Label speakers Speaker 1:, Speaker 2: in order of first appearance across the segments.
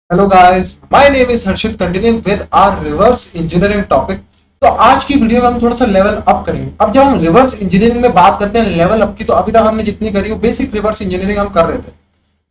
Speaker 1: Hello guys, my name is Harshit continuing with our reverse engineering topic. तो आज की video में हम थोड़ा सा लेवल अप करेंगे। अब जब हम रिवर्स इंजीनियरिंग में बात करते हैं लेवल अप की, तो अभी तक हमने जितनी करी वो बेसिक रिवर्स इंजीनियरिंग हम कर रहे थे।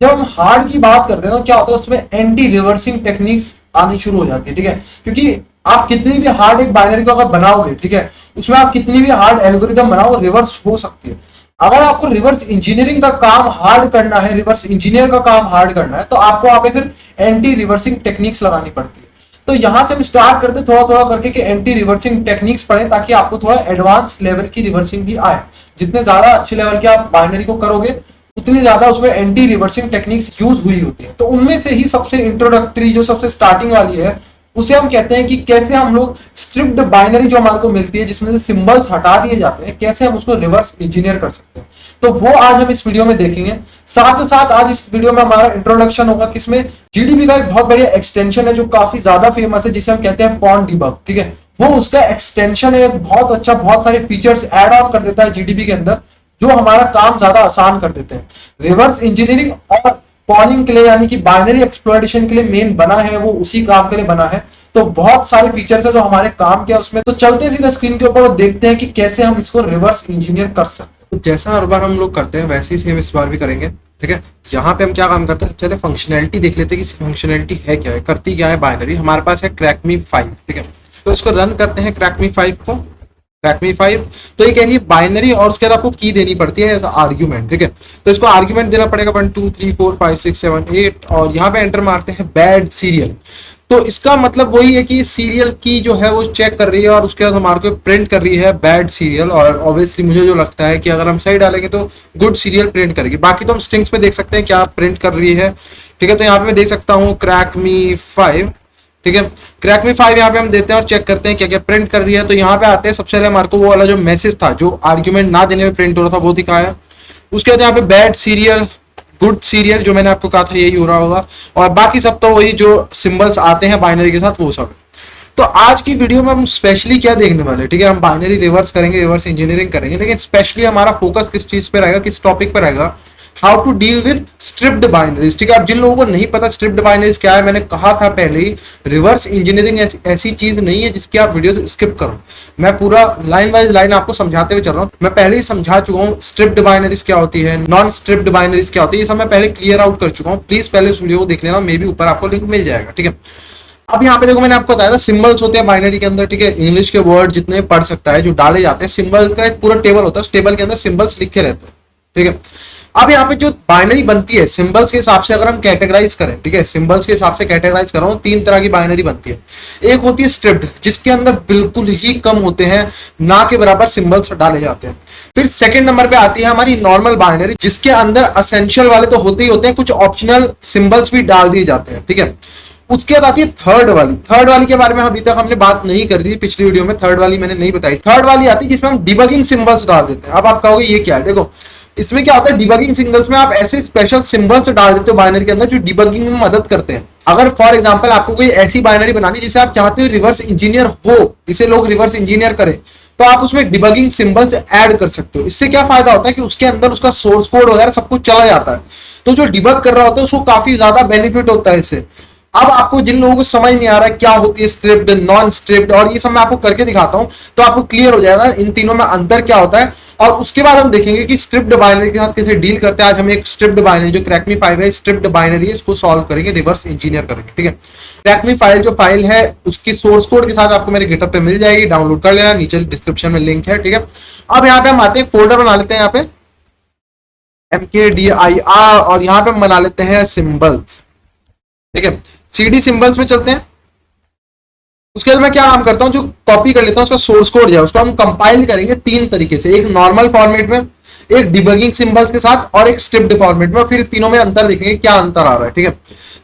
Speaker 1: जब हम हार्ड की बात करते हैं तो क्या होता है, उसमें एंटी रिवर्सिंग टेक्निक्स आनी शुरू हो जाती है। ठीक है, क्योंकि आप कितनी भी हार्ड एक बाइनरी को अगर बनाओगे, ठीक है, उसमें आप कितनी भी हार्ड एल्गोरिदम बनाओ, रिवर्स हो सकती है। अगर आपको रिवर्स इंजीनियरिंग का काम हार्ड करना है, रिवर्स इंजीनियर का काम हार्ड करना है, तो आपको वहां पे फिर एंटी रिवर्सिंग टेक्निक्स लगानी पड़ती है। तो यहां से हम स्टार्ट करते थोड़ा थोड़ा करके कि एंटी रिवर्सिंग टेक्निक्स पढ़ें, ताकि आपको थोड़ा एडवांस लेवल की रिवर्सिंग भी आए। जितने ज्यादा अच्छे लेवल के आप बाइनरी को करोगे, उतनी ज्यादा उसमें एंटी रिवर्सिंग टेक्निक्स यूज हुई होती है। तो उनमें से ही सबसे इंट्रोडक्टरी, जो सबसे स्टार्टिंग वाली है, उसे हम कहते हैं कि कैसे हम लोग स्ट्रिप्ड बाइनरी जो हमारे को मिलती है, जिसमें से सिंबल्स हटा दिए जाते हैं, कैसे हम उसको रिवर्स इंजीनियर कर सकते हैं। तो वो आज हम इस वीडियो में देखेंगे। साथ ही साथ आज इस वीडियो में हमारा इंट्रोडक्शन होगा, किसमें जीडीबी का एक बहुत बढ़िया एक्सटेंशन है जो काफी ज्यादा फेमस है, जिसे हम कहते हैं पॉन डिबग। ठीक है, वो उसका एक्सटेंशन है, बहुत अच्छा, बहुत सारे फीचर्स ऐड ऑन कर देता है जीडीबी के अंदर, जो हमारा काम ज्यादा आसान कर देते हैं। रिवर्स इंजीनियरिंग और पॉनिंग के लिए, यानी कि बाइनरी एक्सप्लोरेशन के लिए मेन बना है, वो उसी काम के लिए बना है। तो बहुत सारे फीचर्स है जो हमारे काम के उसमें। तो चलते सीधा स्क्रीन के ऊपर और देखते हैं कि कैसे हम इसको रिवर्स इंजीनियर कर सकते हैं। तो जैसा हर बार हम लोग करते हैं वैसे ही सेम इस बार भी करेंगे। ठीक है, यहाँ पे हम क्या काम करते हैं, चले फंक्शनैलिटी देख लेते हैं कि फंक्शनैलिटी है क्या है, करती क्या है बाइनरी। हमारे पास है क्रैकमी 5। ठीक है, तो इसको रन करते हैं क्रैकमी 5 को। क्रैकमी 5 तो ये कह रही है बाइनरी, और उसके बाद आपको की देनी पड़ती है आर्ग्यूमेंट। ठीक है, तो इसको आर्ग्यूमेंट देना पड़ेगा 1 2 3 4 5 6 7 8, और यहाँ पे एंटर मारते हैं बैड सीरियल। तो इसका मतलब वही है कि सीरियल की जो है वो चेक कर रही है, और उसके बाद हमारे को प्रिंट कर रही है बैड सीरियल। और ऑब्वियसली मुझे जो लगता है कि अगर हम सही डालेंगे तो गुड सीरियल प्रिंट करेगी। बाकी तो हम स्ट्रिंग्स में देख सकते हैं क्या प्रिंट कर रही है। ठीक है, तो यहाँ पे मैं देख सकता हूँ क्रैकमी 5। ठीक है, क्रैकमी 5 यहाँ पे हम देते हैं और चेक करते हैं क्या क्या प्रिंट कर रही है। तो यहाँ पे आते हैं, सबसे पहले हमारे को वो वाला जो मैसेज था, जो आर्ग्यूमेंट ना देने में प्रिंट हो रहा था, वो दिखाया। उसके बाद यहाँ पे बैड सीरियल, गुड सीरियल, जो मैंने आपको कहा था यही हो रहा होगा, और बाकी सब तो वही जो सिंबल्स आते हैं बाइनरी के साथ, वो सब। तो आज की वीडियो में हम स्पेशली क्या देखने वाले हैं, ठीक है, हम बाइनरी रिवर्स करेंगे, रिवर्स इंजीनियरिंग करेंगे, लेकिन स्पेशली हमारा फोकस किस चीज पे रहेगा, किस टॉपिक पे रहेगा, how to deal with stripped binaries. ठीक है, अब जिन लोगों को नहीं पता स्ट्रिप्ड बाइनरीज क्या है, मैंने कहा था पहले ही, रिवर्स इंजीनियरिंग ऐसी चीज नहीं है जिसकी आप वीडियो स्किप करो। मैं पूरा लाइन वाइज लाइन आपको समझाते हुए चल रहा हूँ। मैं पहले ही समझा चुका हूँ स्ट्रिप्ड बाइनरीज क्या होती है, नॉन स्ट्रिप्ड बाइनरीज क्या होती है, ये सब मैं पहले क्लियर आउट कर चुका हूँ। प्लीज पहले उस वीडियो को देख लेना, मे भी ऊपर आपको लिंक मिल जाएगा। ठीक है, अब यहाँ पे देखो, मैंने आपको बताया था सिंबल्स होते हैं बाइनरी के अंदर। ठीक है, इंग्लिश के वर्ड जितने पढ़ सकता है जो डाले जाते हैं, सिंबल का एक पूरा टेबल होता है, उस टेबल के अंदर सिंबल्स लिखे रहते हैं। ठीक है, अब यहाँ पे जो बाइनरी बनती है सिंबल्स के हिसाब से अगर हम कैटेगराइज करें, ठीक है, सिंबल्स के हिसाब से कैटेगराइज कर रहा हूँ, 3 तरह की बाइनरी बनती है। एक होती है स्ट्रिप्ड, जिसके अंदर बिल्कुल ही कम होते हैं, ना के बराबर सिंबल्स डाले जाते हैं। फिर सेकंड नंबर पे आती है हमारी नॉर्मल बाइनरी, जिसके अंदर असेंशियल वाले तो होते ही होते हैं, कुछ ऑप्शनल सिंबल्स भी डाल दिए जाते हैं। ठीक है, उसके बाद आती है थर्ड वाली। थर्ड वाली के बारे में अभी तक हमने बात नहीं कर दी, पिछली वीडियो में थर्ड वाली मैंने नहीं बताई। थर्ड वाली आती है जिसमें हम डिबगिंग सिंबल्स डाल देते हैं। अब आप कहोगे ये क्या है, देखो इसमें क्या होता है, डिबगिंग सिंबल्स में आप ऐसे स्पेशल सिंबल्स डाल देते हो बाइनरी के अंदर जो डिबगिंग में मदद करते हैं। अगर फॉर एग्जांपल आपको कोई ऐसी बाइनरी बनानी जिसे आप चाहते हो रिवर्स इंजीनियर हो, इसे लोग रिवर्स इंजीनियर करें, तो आप उसमें डिबगिंग सिंबल्स ऐड कर सकते हो। इससे क्या फायदा होता है कि उसके अंदर उसका सोर्स कोड वगैरह सब कुछ चला जाता है, तो जो डिबग कर रहा होता है उसको काफी ज्यादा बेनिफिट होता है इससे। अब आपको जिन लोगों को समझ नहीं आ रहा है क्या होती है स्ट्रिप्ड, नॉन स्ट्रिप्ड, और ये सब मैं आपको करके दिखाता हूं, तो आपको क्लियर हो जाएगा इन तीनों में अंतर क्या होता है। और उसके बाद हम देखेंगे कि स्ट्रिप्ड बाइनरी के साथ कैसे डील करते हैं। आज हम एक स्ट्रिप्ड बाइनरी जो क्रैकमी 5 है, स्ट्रिप्ड बाइनरी है, इसको सॉल्व करेंगे, रिवर्स इंजीनियर करेंगे। ठीक है, क्रैकमी फाइल जो फाइल है उसकी सोर्स कोड के साथ आपको मेरे गिटहब पे मिल जाएगी, डाउनलोड कर लेना, नीचे डिस्क्रिप्शन में लिंक है। ठीक है, अब यहाँ पे हम आते हैं, फोल्डर बना लेते हैं यहाँ पे MKDIR, और यहाँ पे हम बना लेते हैं सिंबल्स। ठीक है, CD सिंबल्स में चलते हैं। उसके बाद मैं क्या काम करता हूं, जो कॉपी कर लेता हूं उसका सोर्स कोड है, उसको हम कंपाइल करेंगे 3 तरीके से, एक नॉर्मल फॉर्मेट में, एक डिबगिंग सिंबल्स के साथ, और एक स्ट्रिप्ड फॉर्मेट में। फिर तीनों में अंतर देखेंगे क्या अंतर आ रहा है। ठीक है,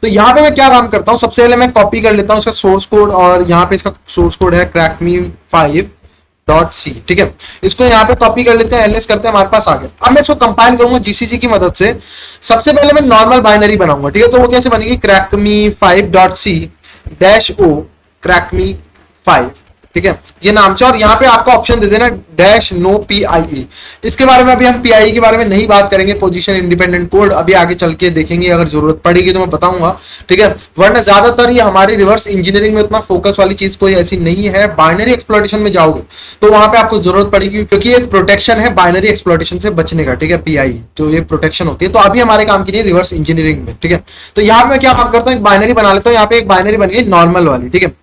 Speaker 1: तो यहाँ पे मैं क्या काम करता हूँ, सबसे पहले मैं कॉपी कर लेता हूँ उसका सोर्स कोड, और यहाँ पे इसका सोर्स कोड है क्रैकमी5.c। ठीक है, इसको यहाँ पे कॉपी कर लेते हैं, एलएस करते हैं, हमारे पास आ गया। अब मैं इसको कंपाइल करूंगा जीसीसी की मदद से। सबसे पहले मैं नॉर्मल बाइनरी बनाऊंगा। ठीक है, तो वो कैसे बनेगी, क्रैकमी5.c -o क्रैकमी 5। ठीक है, ये नाम से, और यहाँ पे आपका ऑप्शन दे देना डैश नो PIE। इसके बारे में अभी हम PIE के बारे में नहीं बात करेंगे, पोजीशन इंडिपेंडेंट कोड अभी आगे चल के देखेंगे, अगर जरूरत पड़ेगी तो मैं बताऊंगा, ठीक है। वरना ज्यादातर ये हमारी रिवर्स इंजीनियरिंग में उतना फोकस वाली चीज कोई ऐसी नहीं है। बाइनरी एक्सप्लॉइटेशन में जाओगे तो वहां पे आपको जरूरत पड़ेगी, क्योंकि ये प्रोटेक्शन है बाइनरी एक्सप्लॉइटेशन से बचने का, ठीक है। PIE तो ये प्रोटेक्शन होती है, तो अभी हमारे काम की नहीं रिवर्स इंजीनियरिंग में, ठीक है। तो यहाँ मैं क्या काम करता हूँ, एक बाइनरी बना लेता हूँ। यहाँ पे एक बाइनरी बन गई नॉर्मल वाली, ठीक है।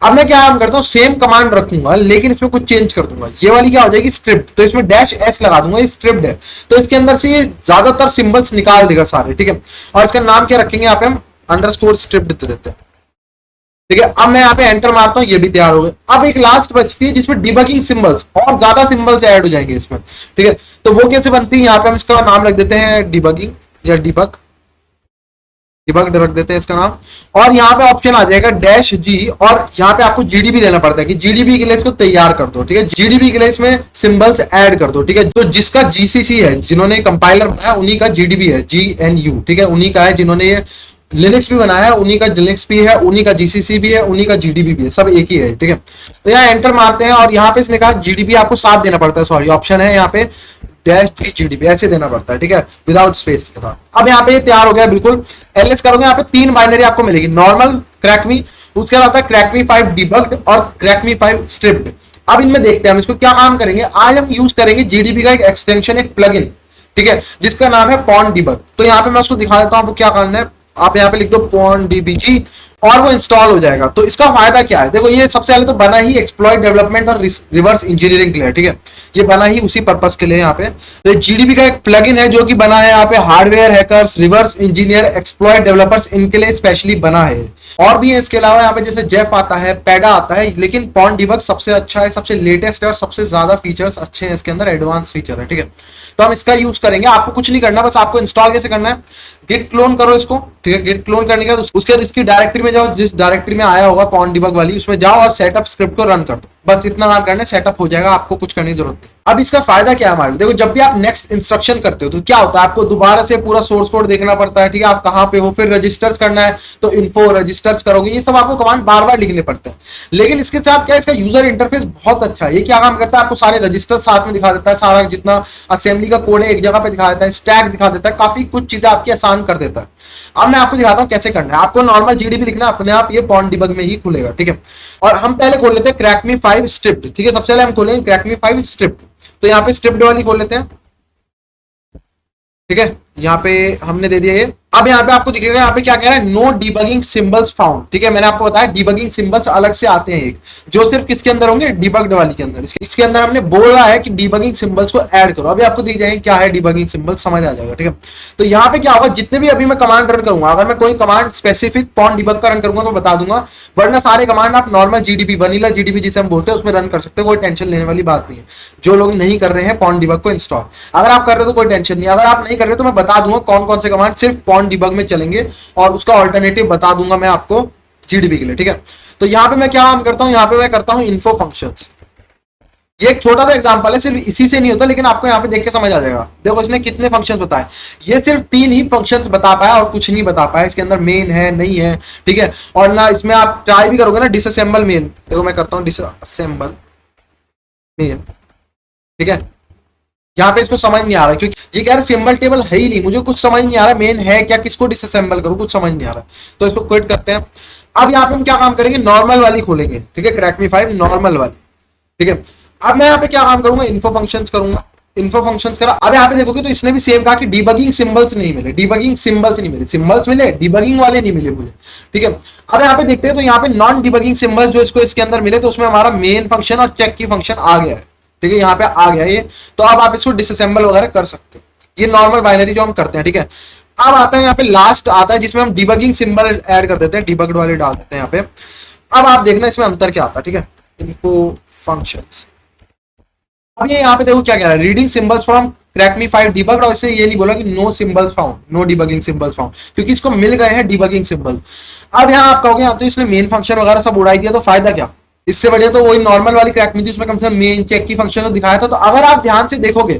Speaker 1: अब मैं क्या काम करता हूँ, सेम कमांड रखूंगा लेकिन इसमें कुछ चेंज कर दूंगा। ये वाली क्या हो जाएगी स्क्रिप्ट, तो इसमें -S लगा दूंगा, ये स्क्रिप्ट है, तो इसके अंदर से ये ज्यादातर सिंबल्स निकाल देगा सारे, ठीक है। और इसका नाम क्या रखेंगे, यहाँ पे हम अंडरस्कोर स्क्रिप्ट दे देते हैं, ठीक है। अब मैं यहाँ पे एंटर मारता हूँ, ये भी तैयार हो गए। अब एक लास्ट बचती है जिसमें डिबगिंग सिंबल्स, और ज्यादा सिंबल्स ऐड हो जाएंगे इसमें, ठीक है। तो वो कैसे बनती है, यहाँ पे हम इसका नाम रख देते हैं डिबगिंग या डिबग रख देते हैं इसका नाम। और यहाँ पे ऑप्शन आ जाएगा -G, और यहाँ पे आपको GDB देना पड़ता है कि GDB के लिए इसको तैयार कर दो, ठीक है। GDB के लिए इसमें सिंबल्स ऐड कर दो, ठीक है। तो जिसका GCC है, जिन्होंने कंपाइलर बनाया उन्हीं का GDB है, GNU, ठीक है, उन्हीं का है। जिन्होंने ये लिनक्स भी बनाया है उन्हीं का लिनक्स भी है, उन्हीं का GCC भी है, उन्हीं का GDB भी है, सब एक ही है, ठीक है। तो यहाँ एंटर मारते हैं, और यहाँ पे इसने कहा GDB आपको साथ देना पड़ता है, सॉरी ऑप्शन है यहाँ पे -G GDB ऐसे देना पड़ता है, ठीक है, विदाउट स्पेस के साथ। अब यहाँ पे तैयार हो गया बिल्कुल। LS करोगे, यहाँ पे 3 बाइनरी आपको मिलेगी, नॉर्मल, क्रैकमी, उसके बाद आता है क्रैकमी 5 डिबग्ड और क्रैकमी 5 स्ट्रिप्ड। अब इनमें देखते हैं हम इसको क्या काम करेंगे। आज हम यूज करेंगे GDB का एक एक्सटेंशन, एक प्लगइन, ठीक है, जिसका नाम है पॉन डिबग। तो यहाँ पे मैं उसको दिखा देता हूँ आपको क्या करना है। आप यहाँ पे लिख दो pondbg और वो इंस्टॉल हो जाएगा। तो इसका फायदा क्या है, देखो ये सबसे पहले तो बना ही एक्सप्लॉइट डेवलपमेंट और रिवर्स इंजीनियरिंग के लिए, ठीक है, ये बना ही उसी पर्पस के लिए यहाँ पे। तो GDB का एक प्लगइन है जो कि बना है यहाँ पे hardware hackers, reverse engineer, exploit developers, इनके लिए स्पेशली बना है। और भी है इसके अलावा यहाँ पे, जैसे जेफ आता है, पैडा आता है, लेकिन पॉन डिबग सबसे अच्छा है, सबसे लेटेस्ट है और सबसे ज्यादा फीचर्स अच्छे हैं इसके अंदर, एडवांस फीचर है, ठीक है। तो हम इसका यूज करेंगे। आपको कुछ नहीं करना, बस आपको इंस्टॉल कैसे करना है, गिट क्लोन करो इसको, ठीक है। गिट क्लोन करने के बाद उसके बाद इसकी डायरेक्टरी में जाओ, जिस डायरेक्टरी में आया होगा पॉन डिबग वाली, उसमें जाओ और सेटअप स्क्रिप्ट को रन कर दो। बस इतना काम करना है, सेटअप हो जाएगा, आपको कुछ करने की जरूरत नहीं। अब इसका फायदा क्या है हमारे, देखो जब भी आप नेक्स्ट इंस्ट्रक्शन करते हो तो क्या होता है, आपको दोबारा से पूरा सोर्स कोड देखना पड़ता है, ठीक है, आप कहाँ पे हो, फिर रजिस्टर्स करना है तो इन्फो रजिस्टर्स करोगे, ये सब आपको कमांड बार बार लिखने पड़ते हैं। लेकिन इसके साथ क्या है, इसका यूजर इंटरफेस बहुत अच्छा है। ये क्या काम करता है, आपको सारे रजिस्टर साथ में दिखा देता है, सारा जितना असेंबली का कोड है एक जगह पे दिखा देता है, स्टैक दिखा देता है, काफी कुछ चीजें आपकी आसान कर देता है। अब मैं आपको दिखाता हूं कैसे करना है। आपको नॉर्मल GDB लिखना, अपने आप ये पॉन डिबग में ही खुलेगा, ठीक है। और हम पहले खोल लेते हैं क्रैकमी 5 स्ट्रिप्ड, ठीक है। सबसे पहले हम खोलेंगे क्रैकमी 5 स्ट्रिप्ड, तो यहाँ पे स्ट्रिप्ड वाली खोल लेते हैं, ठीक है। यहाँ पे हमने दे दिया ये। अब यहाँ पे आपको दिखेगा, यहाँ पे क्या कह रहा है, नो डिबगिंग सिंबल्स फाउंड, ठीक है। मैंने आपको बताया डिबगिंग सिंबल्स अलग से आते हैं, एक जो सिर्फ किसके अंदर होंगे, डिबग्ड वाली के अंदर। इसके अंदर हमने बोला है कि डिबगिंग सिंबल्स को ऐड करो। अभी आपको दिख जाएंगे क्या है डिबगिंग सिंबल्स, समझ आ जाएगा, ठीक है। तो यहाँ पे क्या होगा, जितने भी अभी मैं कमांड रन करूंगा, अगर मैं कोई कमांड स्पेसिफिक पॉन डिबग का रन करूंगा तो बता दूंगा, वरना सारे कमांड आप नॉर्मल GDB, वनीला GDB जिसे हम बोलते हैं, उसमें रन कर सकते हो, कोई टेंशन लेने वाली बात नहीं है। जो लोग नहीं कर रहे हैं पॉन डिबग को इंस्टॉल, अगर आप कर रहे हो तो कोई टेंशन नहीं। अगर आप नहीं कर रहे तो मैं बता दूंगा कौन कौन से कमांड सिर्फ पॉन डिबग में चलेंगे, और उसका ऑल्टरनेटिव बता दूंगा मैं आपको GDB के लिए, ठीक है। तो यहाँ पे मैं क्या काम करता हूँ, यहाँ पे मैं करता हूँ इन्फो फंक्शंस। ये एक छोटा सा एग्जांपल है, सिर्फ इसी से नहीं होता, लेकिन आपको यहाँ पे देख के समझ आ जाएगा। देखो इसने कितने फंक्शंस बताए, ये सिर्फ 3 ही फंक्शंस बता पाया और कुछ नहीं बता पाया। इसके अंदर मेन है नहीं है, ठीक है। और ना इसमें आप ट्राई भी करोगे ना डिसअसेंबल मेन, देखो मैं करता हूँ डिसअसेंबल मेन, ठीक है। यहाँ पे इसको समझ नहीं आ रहा क्योंकि ये कह रहा है सिंबल टेबल है ही नहीं, मुझे कुछ समझ नहीं आ रहा मेन है क्या, किसको डिसअसेंबल करूं, कुछ समझ नहीं आ रहा। तो इसको क्विट करते हैं। अब यहाँ पे हम क्या काम करेंगे, नॉर्मल वाली खोलेंगे, ठीक है, क्रैकमी 5 नॉर्मल वाली, ठीक है। अब मैं यहाँ पे क्या काम करूंगा, इन्फो फंक्शंस करूंगा, इन्फो फंक्शंस करा। अब यहाँ पे देखोगे तो इसने भी सेम कहा कि डिबगिंग सिंबल्स नहीं मिले, डिबगिंग सिंबल्स नहीं मिले, सिंबल्स मिले, डिबगिंग वाले नहीं मिले मुझे, ठीक है। अब यहाँ पे देखते हैं तो यहाँ पे नॉन डिबगिंग सिंबल्स जो इसको इसके अंदर मिले, तो उसमें हमारा मेन फंक्शन और चेक की फंक्शन आ गया है, ठीक है, यहाँ पे आ गया ये। तो अब आप इसको डिसअसेंबल वगैरह कर सकते हो, ये नॉर्मल बाइनरी जो हम करते हैं, ठीक है। अब आता है यहाँ पे लास्ट आता है जिसमें हम डिबगिंग सिंबल ऐड कर देते हैं, डिबग्ड वाले डाल देते हैं यहाँ पे। अब आप देखना इसमें अंतर क्या आता है, ठीक है, इन्फो फंक्शंस। अब ये यहाँ पे देखो क्या कह रहा है, reading symbols from crackme 5 debugged, और इससे ये नहीं बोला कि no symbols found, no debugging symbols found, क्योंकि इसको मिल गए हैं डिबगिंग सिंबल। अब यहाँ आप कहोगे तो इसने मेन फंक्शन वगैरह सब उड़ाई दिया, तो फायदा क्या, इससे बढ़िया तो वही नॉर्मल वाली क्रैकमी थी, उसमें कम से कम मेन चेक की फंक्शन तो दिखाया था। तो अगर आप ध्यान से देखोगे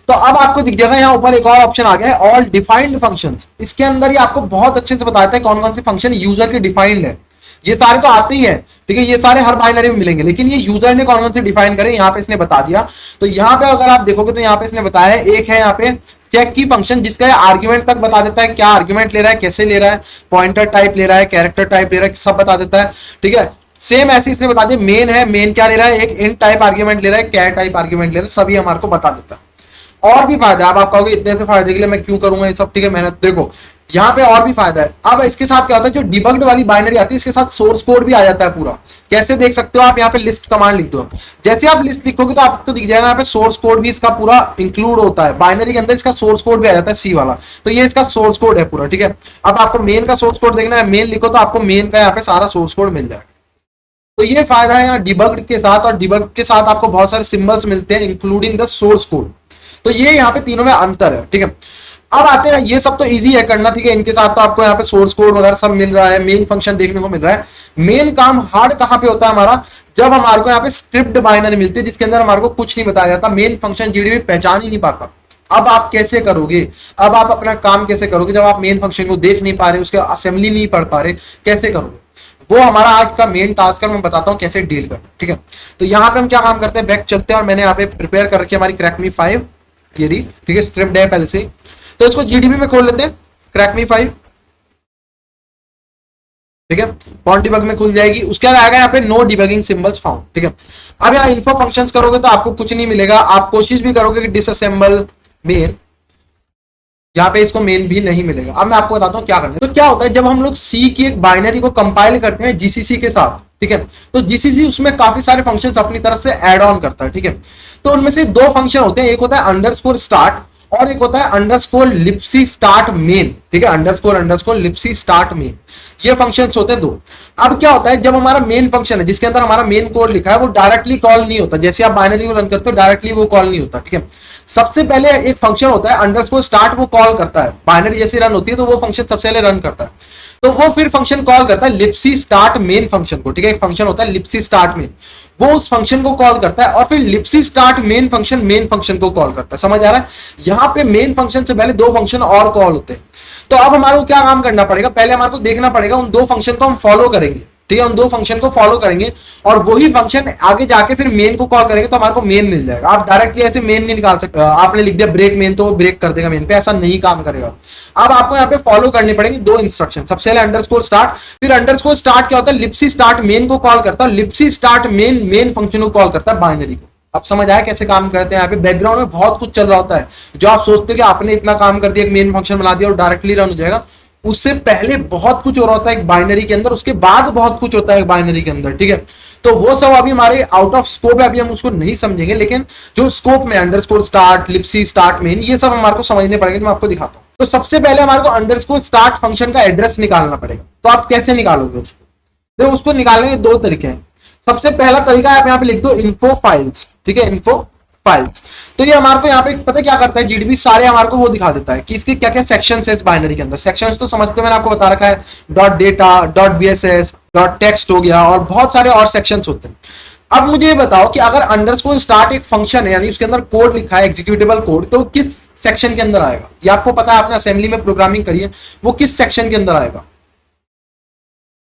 Speaker 1: तो अब आपको दिख जाएगा यहाँ ऊपर एक और ऑप्शन आ गया है, ऑल डिफाइंड फंक्शंस। इसके अंदर ही आपको बहुत अच्छे से बताता है कौन कौन से फंक्शन यूजर के डिफाइंड है, ये सारे तो आते ही है, ठीक है, ये सारे हर बाइनरी में मिलेंगे, लेकिन ये यूजर ने कौन कौन से डिफाइन करे यहाँ पे इसने बता दिया। तो यहाँ पे अगर आप देखोगे तो यहाँ पे इसने बताया है, एक है यहाँ पे चेक की फंक्शन, जिसका आर्ग्यूमेंट तक बता देता है, क्या आर्ग्यूमेंट ले रहा है, कैसे ले रहा है, पॉइंटर टाइप ले रहा है, कैरेक्टर टाइप ले रहा है, सब बता देता है, ठीक है। सेम ऐसे इसने बता दिया, मेन है, मेन क्या ले रहा है, एक int टाइप आर्ग्यूमेंट ले रहा है, कैर टाइप आर्ग्यूमेंट ले रहा है, सभी हमारे को बता देता है। और भी फायदा है, अब आप कहोगे इतने से फायदे के लिए मैं क्यों करूंगा ये सब, ठीक है, मेहनत। देखो यहाँ पे और भी फायदा है। अब इसके साथ क्या होता है, जो डिबग्ड वाली बाइनरी आती है इसके साथ सोर्स कोड भी आ जाता है पूरा। कैसे देख सकते हो आप, यहाँ पे लिस्ट कमांड लिख दो, जैसे आप लिस्ट लिखोगे तो आपको दिख जाएगा यहाँ पे सोर्स कोड भी इसका पूरा इंक्लूड होता है, बाइनरी के अंदर इसका सोर्स कोड भी आ जाता है सी वाला। तो ये इसका सोर्स कोड है पूरा, ठीक है। अब आपको मेन का सोर्स कोड देखना है, मेन लिखो तो आपको मेन का यहाँ पे सारा सोर्स कोड मिल जाएगा। तो ये फायदा है यहाँ डिबग के साथ, और डिबग के साथ आपको बहुत सारे सिंबल्स मिलते हैं इंक्लूडिंग द सोर्स कोड। तो ये यहाँ पे तीनों में अंतर है, ठीक है। अब आते हैं, ये सब तो इजी है करना, ठीक है, इनके साथ तो आपको यहाँ पे सोर्स कोड वगैरह सब मिल रहा है, मेन फंक्शन देखने को मिल रहा है। मेन काम हार्ड कहाँ पे होता है हमारा, जब हमारे को यहाँ पे स्क्रिप्ट बाइनरी मिलती है जिसके अंदर हमारे को कुछ नहीं बताया जाता, मेन फंक्शन जीडीबी पहचान ही नहीं पाता। अब आप कैसे करोगे, अब आप अपना काम कैसे करोगे जब आप मेन फंक्शन को देख नहीं पा रहे, उसके असेंबली नहीं पढ़ पा रहे, कैसे करोगे, वो हमारा आज का मेन टास्क है। मैं बताता हूँ कैसे डील करना, ठीक है। तो यहाँ पे हम क्या काम करते हैं, बैक चलते हैं, और मैंने यहाँ पे प्रिपेयर कर रखी है हमारी क्रैकमी 5, ये रही, ठीक है, स्क्रिप्ट है पहले से। तो इसको जीडीबी में खोल लेते हैं, क्रैकमी 5, ठीक है, पॉइंट डिबग में खुल जाएगी। उसके बाद आएगा यहाँ पे नो डिबगिंग सिंबल्स फाउंड, ठीक है। अब यहाँ इन्फो फंक्शंस करोगे तो आपको कुछ नहीं मिलेगा, आप कोशिश भी करोगे कि डिसअसेंबल मेन, यहाँ पे इसको मेन भी नहीं मिलेगा। अब मैं आपको बताता हूँ क्या करना है। तो क्या होता है, जब हम लोग सी की एक बाइनरी को कंपाइल करते हैं जीसीसी के साथ, ठीक है, तो जीसीसी उसमें काफी सारे फंक्शंस अपनी तरफ से ऐड ऑन करता है, ठीक है। तो उनमें से दो फंक्शन होते हैं, एक होता है अंडरस्कोर स्टार्ट और एक होता है अंडरस्कोर लिप्सी स्टार्ट मेन, ठीक है, अंडरस्कोर लिप्सी स्टार्ट मेन, ये फंक्शंस होते हैं दो। अब क्या होता है, जब हमारा मेन फंक्शन है जिसके अंदर हमारा मेन कोड लिखा है वो डायरेक्टली कॉल नहीं होता, जैसे आप बाइनरी को रन करते हो डायरेक्टली वो कॉल नहीं होता, ठीक है। सबसे पहले एक फंक्शन होता है अंडरस्कोर स्टार्ट, वो कॉल करता है, बाइनरी जैसे रन होती है तो वो फंक्शन सबसे पहले रन करता है, तो वो फिर फंक्शन कॉल करता है लिप्सी स्टार्ट मेन फंक्शन को, ठीक है। एक फंक्शन होता है लिप्सी स्टार्ट मेन, वो उस फंक्शन को कॉल करता है और फिर लिप्सी स्टार्ट मेन फंक्शन को कॉल करता है। समझ आ रहा है, यहां पे मेन फंक्शन से पहले दो फंक्शन और कॉल होते हैं। तो अब हमारे को क्या काम करना पड़ेगा, पहले हमारे को देखना पड़ेगा उन दो फंक्शन को हम फॉलो करेंगे, ठीक है, उन दो फंक्शन को फॉलो करेंगे और वही फंक्शन आगे जाके फिर मेन को कॉल करेंगे तो हमारे को मेन मिल जाएगा। आप डायरेक्टली ऐसे मेन नहीं निकाल सकते, आपने लिख दिया ब्रेक मेन तो ब्रेक कर देगा मेन पे, ऐसा नहीं काम करेगा। अब आपको यहाँ पे फॉलो करनी पड़ेगी दो इंस्ट्रक्शन, सबसे पहले अंडरस्कोर स्टार्ट, फिर अंडरस्कोर स्टार्ट क्या होता है, लिप्सी स्टार्ट मेन को कॉल करता है, लिप्सी स्टार्ट मेन फंक्शन को कॉल करता है बाइनरी को। अब समझ आया कैसे काम करते हैं। यहाँ पे बैकग्राउंड में बहुत कुछ चल रहा होता है, जो आप सोचते हो कि आपने इतना काम कर दिया, एक मेन फंक्शन बना दिया और डायरेक्टली रन हो जाएगा, उससे पहले बहुत कुछ हो रहा होता है एक बाइनरी के अंदर, उसके बाद बहुत कुछ होता है एक बाइनरी के अंदर, ठीक है। तो वो सब अभी हमारे आउट ऑफ स्कोप है, अभी हम उसको नहीं समझेंगे, लेकिन जो स्कोप में अंडरस्कोर स्टार्ट, लिप्सी स्टार्ट मेन, ये सब हमारे को समझने पड़ेंगे, तो मैं आपको दिखाता हूँ। तो सबसे पहले हमारे को अंडरस्कोर स्टार्ट फंक्शन का एड्रेस निकालना पड़ेगा। तो आप कैसे निकालोगे उसको, तो उसको निकालने के दो तरीके हैं। सबसे पहला तरीका आप यहाँ पे लिख दो इन्फो फाइल्स, ठीक है, इन्फो फाइल्स। तो ये हमारे को यहाँ पे पता क्या करता है, जीडीबी सारे हमारे को वो दिखा देता है कि इसके क्या क्या सेक्शंस है इस बाइनरी के अंदर। सेक्शंस तो समझते हो, मैंने आपको बता रखा है, dot data, dot BSS, dot text हो गया, और बहुत सारे और सेक्शंस होते हैं। अब मुझे ये बताओ कि अगर अंडरस्कोर स्टार्ट एक फंक्शन है, यानी उसके अंदर कोड लिखा है, एग्जीक्यूटेबल कोड, तो किस सेक्शन के अंदर आएगा? ये आपको पता है, आपने असेंबली में प्रोग्रामिंग करी है, वो किस सेक्शन के अंदर आएगा?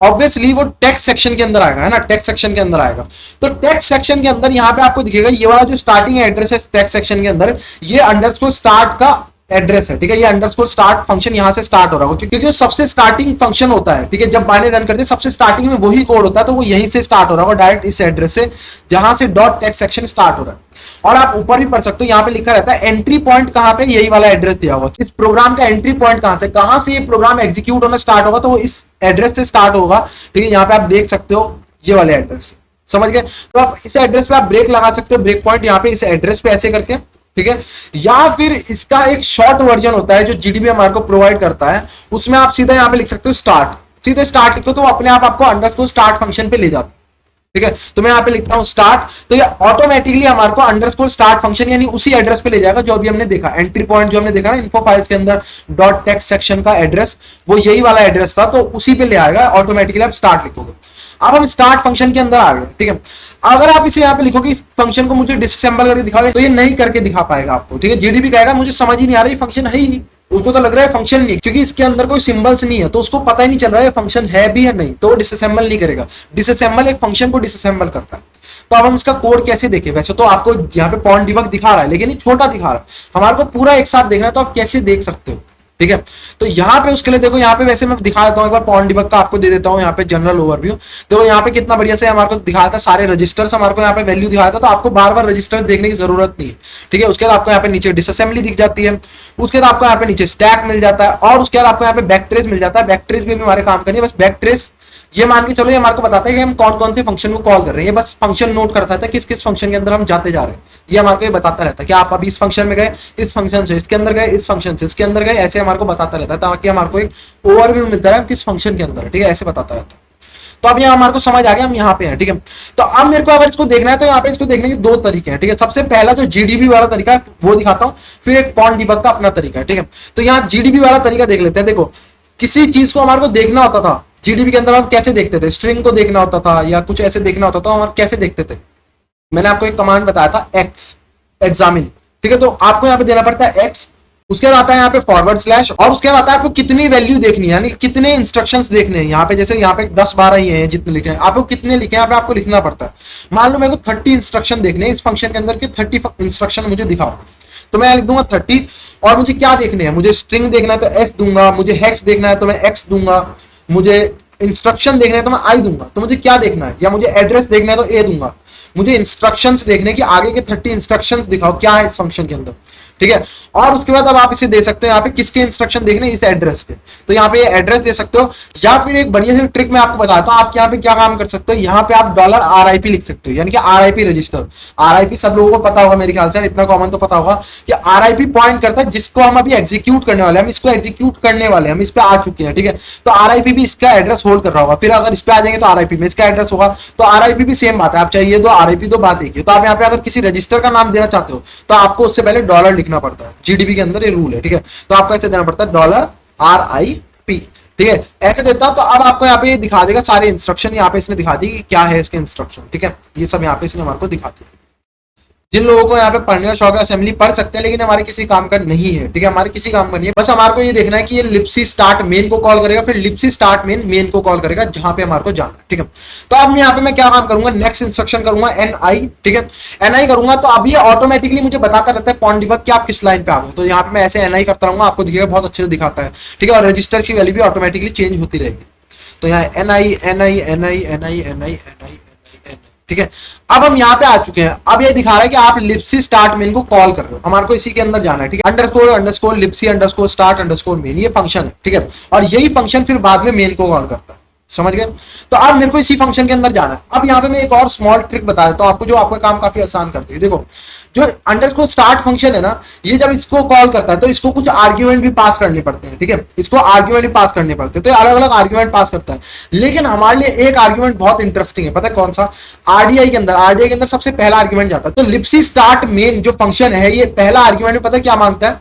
Speaker 1: ऑब्वियसली वो टेक्स्ट सेक्शन के अंदर आएगा, है ना, टेक्स्ट सेक्शन के अंदर आएगा। तो टेक्स्ट सेक्शन के अंदर यहाँ पे आपको दिखेगा ये वाला जो स्टार्टिंग एड्रेस है टेक्स्ट सेक्शन के अंदर, ये अंडरस्कोर स्टार्ट का एड्रेस है, ठीक है। ये अंडरस्कोर स्टार्ट फंक्शन यहाँ से स्टार्ट हो रहा होगा, क्योंकि वो सबसे स्टार्टिंग फंक्शन होता है, ठीक है। जब बाइनरी रन करते हैं सबसे स्टार्टिंग में वही कोड होता है, तो वो यहीं से स्टार्ट हो रहा होगा, डायरेक्ट इस एड्रेस से जहां से डॉट टेक्स्ट सेक्शन स्टार्ट हो रहा है। और आप ऊपर भी पढ़ सकते हो, यहाँ पे लिखा रहता है एंट्री पॉइंट कहाँ पे, यही वाला एड्रेस दिया हुआ। इस प्रोग्राम का एंट्री पॉइंट कहाँ से ये प्रोग्राम एग्जीक्यूट होना स्टार्ट होगा, तो वो इस एड्रेस से स्टार्ट होगा, ठीक है। यहाँ पे आप देख सकते हो ये वाले एड्रेस, समझ गए। तो आप इस एड्रेस पे आप ब्रेक लगा सकते हो, ब्रेक पॉइंट यहाँ पे इस एड्रेस पे ऐसे करके, ठीक है। या फिर इसका एक शॉर्ट वर्जन होता है जो जीडीबी हमारे को प्रोवाइड करता है, उसमें आप सीधा यहाँ पे लिख सकते हो स्टार्ट, सीधे स्टार्ट लिखो तो अपने आप आपको अंडरस्कोर स्टार्ट फंक्शन पे ले जाता है, ठीक है। तो मैं यहाँ पे लिखता हूँ स्टार्ट, तो ये ऑटोमेटिकली हमारे को अंडरस्कोर स्टार्ट फंक्शन यानी उसी एड्रेस पे ले जाएगा जो अभी हमने देखा, एंट्री पॉइंट जो हमने देखा ना इन्फो फाइल्स के अंदर, डॉट टेक्स्ट सेक्शन का एड्रेस, वो यही वाला एड्रेस था, तो उसी पे ले आएगा ऑटोमेटिकली। आप स्टार्ट लिखोगे, अब हम स्टार्ट फंक्शन के अंदर आ गए, ठीक है। अगर आप इसे यहाँ पे लिखोगे इस फंक्शन को मुझे डिसअसेंबल करके दिखाओगे, तो ये नहीं करके दिखा पाएगा आपको, ठीक है। जीडीबी कहेगा मुझे समझ ही नहीं आ रहा, ये फंक्शन है ही नहीं, उसको तो लग रहा है फंक्शन नहीं, क्योंकि इसके अंदर कोई सिंबल्स नहीं है, तो उसको पता ही नहीं चल रहा है फंक्शन है भी या नहीं, तो वो डिसअसेंबल नहीं करेगा। डिसअसेंबल एक फंक्शन को डिसअसेंबल करता है। तो अब हम इसका कोड कैसे देखें? वैसे तो आपको यहाँ पे पॉइंट डिबग दिखा रहा है, लेकिन ये छोटा दिखा रहा है, हमारे को पूरा एक साथ देखना है, तो आप कैसे देख सकते हो? ठीक है, तो यहाँ पे उसके लिए देखो, यहाँ पे वैसे मैं दिखा देता हूँ एक बार, पॉइंट डिबग का आपको दे देता हूँ यहाँ पे जनरल ओवरव्यू। देखो यहाँ पे कितना बढ़िया से हमारे को दिखाया था, सारे रजिस्टर्स हमारे को यहाँ पे वैल्यू दिखाया था, तो आपको बार बार रजिस्टर्स देखने की जरूरत नहीं है। ठीक है, उसके बाद आपको यहाँ पे नीचे डिसअसेंबली दिख जाती है, उसके बाद आपको यहाँ पे नीचे स्टैक मिल जाता है, और उसके बाद आपको यहाँ पे बैकट्रेस मिल जाता है। बैकट्रेस भी हमारे काम करनी है, बस बैकट्रेस ये मान के चलो, ये हमारे को बताता है कि हम कौन कौन से फंक्शन को कॉल कर रहे हैं। ये बस फंक्शन नोट करता है किस किस फंक्शन के अंदर हम जाते जा रहे हैं, ये हमारे को ये बताता रहता है कि आप अभी इस फंक्शन में गए, इस फंक्शन से इसके अंदर गए, इस फंक्शन से इसके अंदर गए, ऐसे हमारे को बताता रहता है, ताकि हमारे को एक ओवरव्यू मिलता है किस फंक्शन के अंदर। ठीक है, ऐसे बताता रहता है। तो अब यहाँ हमारे को समझ आ गया हम यहाँ पे हैं। ठीक है, तो अब मेरे को अगर इसको देखना है, तो यहाँ पे इसको देखने के दो तरीके हैं। ठीक है, सबसे पहला जो जीडीबी वाला तरीका है वो दिखाता हूँ, फिर एक पॉइंट डिबग का अपना तरीका है। ठीक है, तो यहाँ जीडीबी वाला तरीका देख लेते हैं। देखो, किसी चीज को हमारे को देखना होता था जीडीबी के अंदर, हम कैसे देखते थे? स्ट्रिंग को देखना होता था या कुछ ऐसे देखना होता था, हम कैसे देखते थे? मैंने आपको एक कमांड बताया था, एक्स एग्जामिन। ठीक है, तो आपको यहाँ पे देना पड़ता है एक्स, उसके बाद आता है यहाँ पे फॉरवर्ड स्लैश, और उसके बाद आता है आपको कितनी वैल्यू देखनी है, यानी कितने इंस्ट्रक्शंस देखने हैं। यहाँ पे जैसे यहाँ पे 10-12 ही हैं जितने लिखे हैं, आपको कितने लिखे हैं यहाँ पे आपको लिखना पड़ता है। मान लो मेरे को 30 इंस्ट्रक्शन देखने हैं इस फंक्शन के अंदर के, 30 इंस्ट्रक्शन मुझे दिखाओ, तो मैं लिख दूंगा 30। और मुझे क्या देखने हैं? मुझे स्ट्रिंग देखना है तो एस दूंगा, मुझे हेक्स देखना है तो मैं एक्स दूंगा, मुझे इंस्ट्रक्शन देखना है तो मैं आई दूंगा। तो मुझे क्या देखना है? या मुझे एड्रेस देखना है तो ए दूंगा। मुझे इंस्ट्रक्शंस देखने की आगे के 30 इंस्ट्रक्शंस दिखाओ क्या है इस फंक्शन के अंदर। ठीक है, और उसके बाद अब आप इसे दे सकते हो यहाँ पे किसके इंस्ट्रक्शन देखने, इस एड्रेस के, तो यहाँ पे एड्रेस दे सकते हो। या फिर एक बढ़िया सी ट्रिक मैं आपको बताता हूँ, आप यहाँ पे क्या काम कर सकते हो, यहाँ पे आप $RIP लिख सकते हो, यानी कि RIP रजिस्टर। RIP सब लोगों को पता होगा मेरे ख्याल से, इतना कॉमन तो पता होगा कि RIP पॉइंट करता है जिसको हम अभी एग्जीक्यूट करने वाले हैं, हम इसको एग्जीक्यूट करने वाले हैं, हम इस पे आ चुके हैं। ठीक है, तो RIP भी इसका एड्रेस होल्ड कर रहा होगा, फिर अगर इस पे आ जाएंगे तो RIP में इसका एड्रेस होगा, तो RIP भी सेम बात है। आप चाहिए तो RIP दो, बात एक है। तो आप यहाँ पे अगर किसी रजिस्टर का नाम देना चाहते हो तो आपको उससे पहले डॉलर लिखना पड़ता है, जीडीबी के अंदर ये रूल है। ठीक है, तो आपको ऐसे देना पड़ता है $RIP। ठीक है, ऐसे देता हूं, तो अब आपको यहाँ पे दिखा देगा सारे इंस्ट्रक्शन, यहाँ पे इसने दिखा दी कि क्या है इसके इंस्ट्रक्शन। ठीक है, ये सब यहाँ पे इसने हमारे को दिखा दिया। जिन लोगों को यहाँ पे पढ़ने का शौक है असेंबली पढ़ सकते हैं, लेकिन हमारे किसी काम का नहीं है। ठीक है, हमारे किसी काम का नहीं है, बस हमारे को ये देखना है कि ये लिपसी स्टार्ट मेन को कॉल करेगा, फिर लिपसी स्टार्ट मेन को कॉल करेगा जहां पे हमारे को जाना है। ठीक है, तो अब यहाँ पे मैं क्या काम करूंगा, नेक्स्ट इंस्ट्रक्शन करूंगा NI। ठीक है, NI करूंगा तो अब ये ऑटोमेटिकली मुझे बताता रहता है पॉइंट डिबग कि आप किस लाइन पे आ गए। तो यहाँ पे मैं ऐसे NI करता रहूंगा, आपको दिखेगा बहुत अच्छे से दिखाता है। ठीक है, और रजिस्टर की वैल्यू भी ऑटोमेटिकली चेंज होती रहेगी। तो यहाँ NI। ठीक है, अब हम यहाँ पे आ चुके हैं। अब ये दिखा रहा है कि आप लिपसी स्टार्ट मेन को कॉल कर रहे हो, हमारे को इसी के अंदर जाना है। ठीक है, underscore libc underscore start underscore main, ये फंक्शन है। ठीक है, और यही फंक्शन फिर बाद में मेन को कॉल करता है। समझ गए? तो अब मेरे को इसी फंक्शन के अंदर जाना है। अब यहाँ पे मैं एक और स्मॉल ट्रिक बता देता हूँ आपको, जो आपका काम काफी आसान करती है। देखो, जो अंडरस्कोर स्टार्ट फंक्शन है ना, ये जब इसको कॉल करता है तो इसको कुछ आर्ग्यूमेंट भी पास करने पड़ते हैं। ठीक है, इसको आर्ग्यूमेंट भी पास करने पड़ते हैं, तो अलग अलग आर्ग्यूमेंट पास करता है। लेकिन हमारे लिए एक आर्ग्यूमेंट बहुत इंटरेस्टिंग है, पता है कौन सा? आरडीआई के अंदर सबसे पहला आर्ग्यूमेंट जाता है। तो लिपसी स्टार्ट मेन जो फंक्शन है, ये पहला आर्ग्यूमेंट में पता है क्या मांगता है?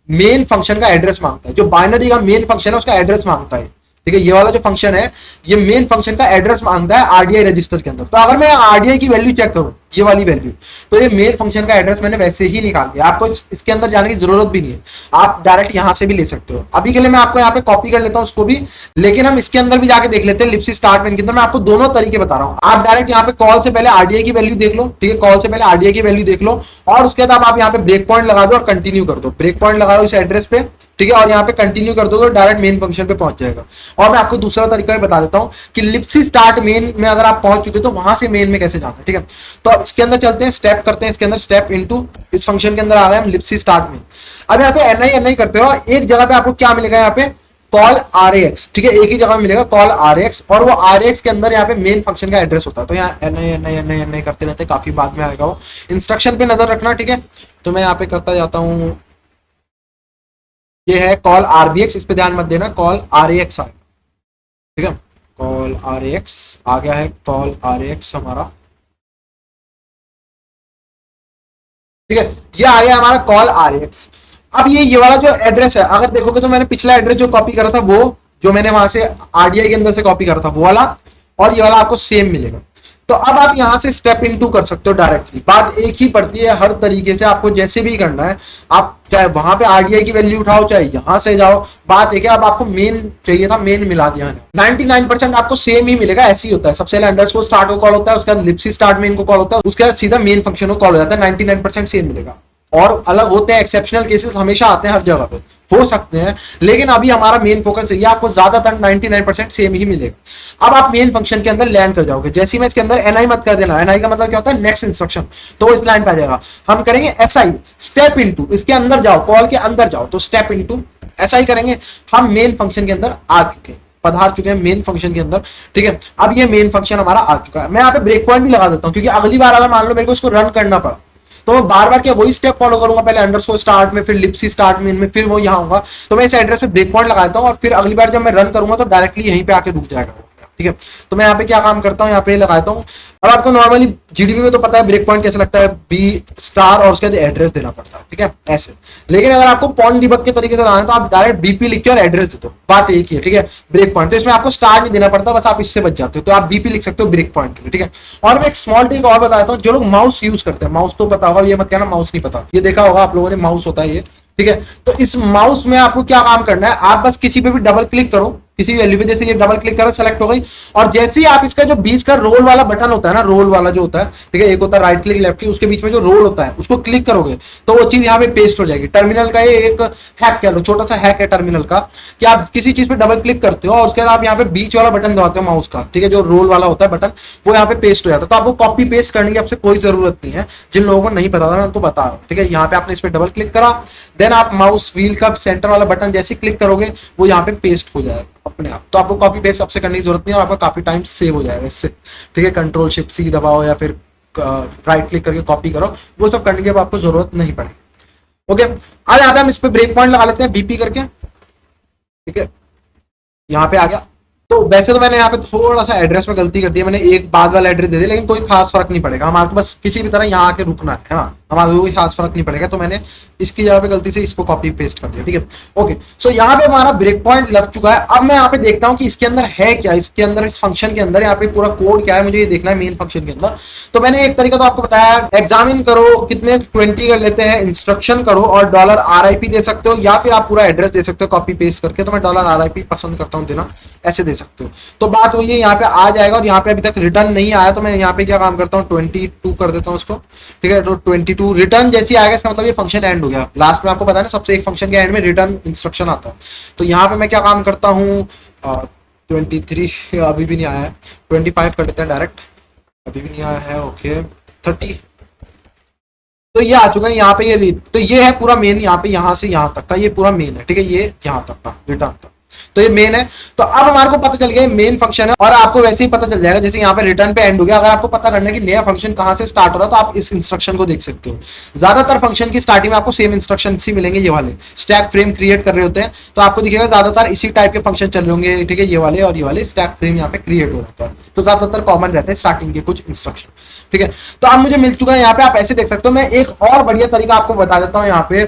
Speaker 1: मेन फंक्शन का एड्रेस मांगता है। जो बाइनरी का मेन फंक्शन है उसका एड्रेस मांगता है। ठीक है, ये वाला जो फंक्शन है ये मेन फंक्शन का एड्रेस मांगता है आरडीआई रजिस्टर के अंदर। तो अगर मैं आरडीआई की वैल्यू चेक करूं, ये वाली वैल्यू, तो ये मेन फंक्शन का एड्रेस मैंने वैसे ही निकाल दिया। आपको इसके अंदर जाने की जरूरत भी नहीं है, आप डायरेक्ट यहां से भी ले सकते हो। अभी के लिए मैं आपको यहाँ पे कॉपी कर लेता हूँ उसको भी, लेकिन हम इसके अंदर भी जाके देख लेते हैं लिपसी स्टार्ट मेन के अंदर। मैं आपको दोनों तरीके बता रहा हूँ। आप डायरेक्ट यहाँ पे कॉल से पहले आरडीआई की वैल्यू देख लो। ठीक है, कॉल से पहले आरडीआई की वैल्यू देख लो, और उसके बाद आप यहाँ पे ब्रेक पॉइंट लगा दो और कंटिन्यू कर दो। ब्रेक पॉइंट लगाओ इस एड्रेस पे, ठीक है, और यहाँ पे कंटिन्यू कर दोगे डायरेक्ट मेन फंक्शन पे पहुंच जाएगा। और मैं आपको दूसरा तरीका भी बता देता हूँ कि लिपसी स्टार्ट मेन में अगर आप पहुंच चुके तो वहां से मेन में कैसे जाना है। ठीक है, तो अब इसके अंदर चलते हैं, स्टेप करते हैं इसके अंदर, स्टेप इनटू इस फंक्शन के अंदर आ गए हम लिपसी स्टार्ट मेन। अब यहाँ पे एनआई करते हो, एक जगह पे आपको क्या मिलेगा यहाँ पे? Call RAX। ठीक है, एक ही जगह मिलेगा कॉल RAX, और वो RAX के अंदर यहाँ पे मेन फंक्शन का एड्रेस होता है। तो यहाँ एनआई करते रहते, काफी बाद में आएगा वो। इंस्ट्रक्शन पे नजर रखना। ठीक है, तो मैं यहाँ पे करता जाता हूँ, ये है कॉल RBX, इस पे ध्यान मत देना, कॉल RAX आएगा। ठीक है, कॉल RAX आ गया है, कॉल RAX हमारा। ठीक है, ये आ गया हमारा कॉल RAX। अब ये वाला जो एड्रेस है, अगर देखोगे तो मैंने पिछला एड्रेस जो कॉपी करा था, वो जो मैंने वहां से आरडीआई के अंदर से कॉपी करा था वो वाला, और ये वाला आपको सेम मिलेगा। तो अब आप यहां से स्टेप इनटू कर सकते हो डायरेक्टली, बात एक ही पड़ती है हर तरीके से, आपको जैसे भी करना है, आप चाहे वहां पे आरडीआई की वैल्यू उठाओ चाहे यहां से जाओ, बात एक है। अब आपको मेन चाहिए था, मेन मिला दिया मैंने, 99% आपको सेम ही मिलेगा, ऐसे ही होता है। सबसे पहले अंडरस्कोर स्टार्ट को कॉल होता है, उसके बाद लिप्सी स्टार्ट मेन को कॉल होता है, उसके बाद सीधा मेन फंक्शन को कॉल हो जाता है, 99% सेम मिलेगा। और अलग होते हैं, एक्सेप्शनल केसेस हमेशा आते हैं, हर जगह पे हो सकते हैं, लेकिन अभी हमारा मेन फोकस है, आपको ज्यादातर 99% सेम ही मिलेगा। अब आप मेन फंक्शन के अंदर लैंड कर जाओगे, जैसे ही मैं इसके अंदर एनआई मत कर देना, एनआई का मतलब क्या होता है, नेक्स्ट इंस्ट्रक्शन, तो इस लाइन पे आ जाएगा। हम करेंगे एसआई, स्टेप इनटू, इसके अंदर जाओ, कॉल के अंदर जाओ, तो स्टेप इनटू एसआई करेंगे। हम मेन फंक्शन के अंदर आ चुके हैं, पधार चुके हैं मेन फंक्शन के अंदर, ठीक है। अब ये मेन फंक्शन हमारा आ चुका है। मैं यहाँ पे ब्रेक पॉइंट भी लगा देता हूँ, क्योंकि अगली बार अगर मान लो मेरे को इसको रन करना पड़ा, तो मैं बार बार क्या वही स्टेप फॉलो करूंगा, पहले अंडरस्कोर स्टार्ट में, फिर लिप्सी स्टार्ट में, फिर वो यहाँ होगा, तो मैं इस एड्रेस पे ब्रेक पॉइंट लगा देता हूँ, और फिर अगली बार जब मैं रन करूंगा तो डायरेक्टली यहीं पे आके रुक जाएगा, ठीक है। तो मैं यहाँ पे क्या काम करता हूँ, यहाँ पे लगाता हूँ। अब आपको नॉर्मली जीडीबी में तो पता है ब्रेक पॉइंट कैसे लगता है, बी स्टार और उसके बाद एड्रेस देना पड़ता है, ठीक है, ऐसे। लेकिन अगर आपको पॉइंट डिबग के तरीके से लाना है तो आप डायरेक्ट बीपी लिख के और एड्रेस दे दो, बात एक ही है, ठीक है। ब्रेक पॉइंट तो इसमें आपको स्टार नहीं देना पड़ता, बस आप इससे बच जाते हो, तो आप बीपी लिख सकते हो ब्रेक पॉइंट के लिए, ठीक है। और मैं एक स्मॉल ट्रिक और बताता हूँ, जो लोग माउस यूज करते हैं, माउस तो पता होगा, ये मत कहना माउस नहीं पता, ये देखा होगा आप लोगों ने, माउस होता है ये, ठीक है। तो इस माउस में आपको क्या काम करना है, आप बस किसी पे भी डबल क्लिक करो, किसी वैल्यू पे, जैसे ये डबल क्लिक करो, सेलेक्ट हो गई, और जैसे ही आप इसका जो बीच का रोल वाला बटन होता है ना, रोल वाला जो होता है, ठीक है, एक होता है राइट क्लिक लेफ्ट क्लिक, उसके बीच में जो रोल होता है उसको क्लिक करोगे तो वो चीज यहाँ पे पेस्ट हो जाएगी। टर्मिनल का ये एक हैक कह लो, छोटा सा हैक है टर्मिनल का, कि आप किसी चीज पे डबल क्लिक करते हो और उसके बाद आप यहाँ पे बीच वाला बटन दबाते हो माउस का, ठीक है, जो रोल वाला होता है बटन, वो यहाँ पे पेस्ट हो जाता है। तो आपको कॉपी पेस्ट करने की आपसे कोई जरूरत नहीं है, जिन लोगों को नहीं पता था मैं उनको बता रहा हूँ, ठीक है। यहाँ पे आपने इस पे डबल क्लिक करा, देन आप माउस व्हील का सेंटर वाला बटन जैसे क्लिक करोगे वो यहाँ पे पेस्ट हो जाएगा अपने आप। तो आपको कॉपी पेस्ट सबसे करने की जरूरत नहीं है, और आपका काफी टाइम सेव हो जाएगा इससे, ठीक है। कंट्रोल शिफ्ट सी दबाओ या फिर राइट क्लिक करके कॉपी करो, वो सब करने की अब आपको जरूरत नहीं पड़ेगी। ओके, अब यहाँ पे हम इस पे ब्रेक पॉइंट लगा लेते हैं बीपी करके, ठीक है। यहाँ पे आ गया। तो वैसे तो मैंने यहाँ पे थोड़ा सा एड्रेस में गलती कर दी है, मैंने एक बाद वाला एड्रेस दे दिया, लेकिन कोई खास फर्क नहीं पड़ेगा, हमारे को बस किसी भी तरह यहाँ आके रुकना है ना, हमारे कोई खास फर्क नहीं पड़ेगा। तो मैंने इसकी जगह पे गलती से इसको कॉपी पेस्ट कर दिया, ठीक है। ओके, सो यहाँ पे हमारा ब्रेक पॉइंट लग चुका है। अब मैं यहाँ पे देखता हूँ कि इसके अंदर है क्या, इसके अंदर इस फंक्शन के अंदर यहाँ पे पूरा कोड क्या है, मुझे ये देखना है मेन फंक्शन के अंदर। तो मैंने एक तरीका तो आपको बताया, एग्जामिन करो, कितने 20 कर लेते हैं, इंस्ट्रक्शन करो और $RIP दे सकते हो, या फिर आप पूरा एड्रेस दे सकते हो कॉपी पेस्ट करके। तो मैं $RIP पसंद करता हूँ देना, ऐसे दे सकते हो। तो बात वही है, यहाँ पे आ जाएगा, और यहाँ पे अभी तक रिटर्न नहीं आया, तो मैं यहाँ पे क्या काम करता हूँ, 22 कर देता हूँ उसको, ठीक है। तो 22 रिटर्न जैसे आएगा इसका मतलब ये फंक्शन एंड हो गया। लास्ट में आपको पता है ना, सबसे एक फंक्शन के एंड में रिटर्न इंस्ट्रक्शन आता है। तो यहाँ पे मैं क्या काम करता हूँ, 23 अभी भी नहीं आया है, 25 कर देते हैं डायरेक्ट, अभी भी नहीं आया है, ओके 30। तो ये आ चुका है यहाँ पे, ये तो ये है पूरा मेन, यहाँ पे यहाँ से यहाँ तक का ये पूरा मेन है, ठीक है, ये यहाँ तक का रिटर्न तक, तो ये मेन है। तो अब हमारे को पता चल गया मेन फंक्शन है, और आपको वैसे ही पता चल जाएगा जैसे यहाँ पे रिटर्न पे एंड हो गया। अगर आपको पता करना है कि नया फंक्शन कहाँ से स्टार्ट हो रहा है, तो आप इस इंस्ट्रक्शन को देख सकते हो। ज्यादातर फंक्शन की स्टार्टिंग में आपको सेम इंस्ट्रक्शन ही मिलेंगे, ये वाले स्टैक फ्रेम क्रिएट कर रहे होते हैं, तो आपको दिखेगा ज्यादातर इसी टाइप के फंक्शन चल रहे होंगे, ठीक है, ये वाले और ये वाले स्टैक फ्रेम यहाँ पे क्रिएट हो रहा है, तो ज्यादातर कॉमन रहते हैं स्टार्टिंग के कुछ इंस्ट्रक्शन, ठीक है। तो अब मुझे मिल चुका है यहाँ पे, आप ऐसे देख सकते हो। मैं एक और बढ़िया तरीका आपको बता देता हूँ यहाँ पे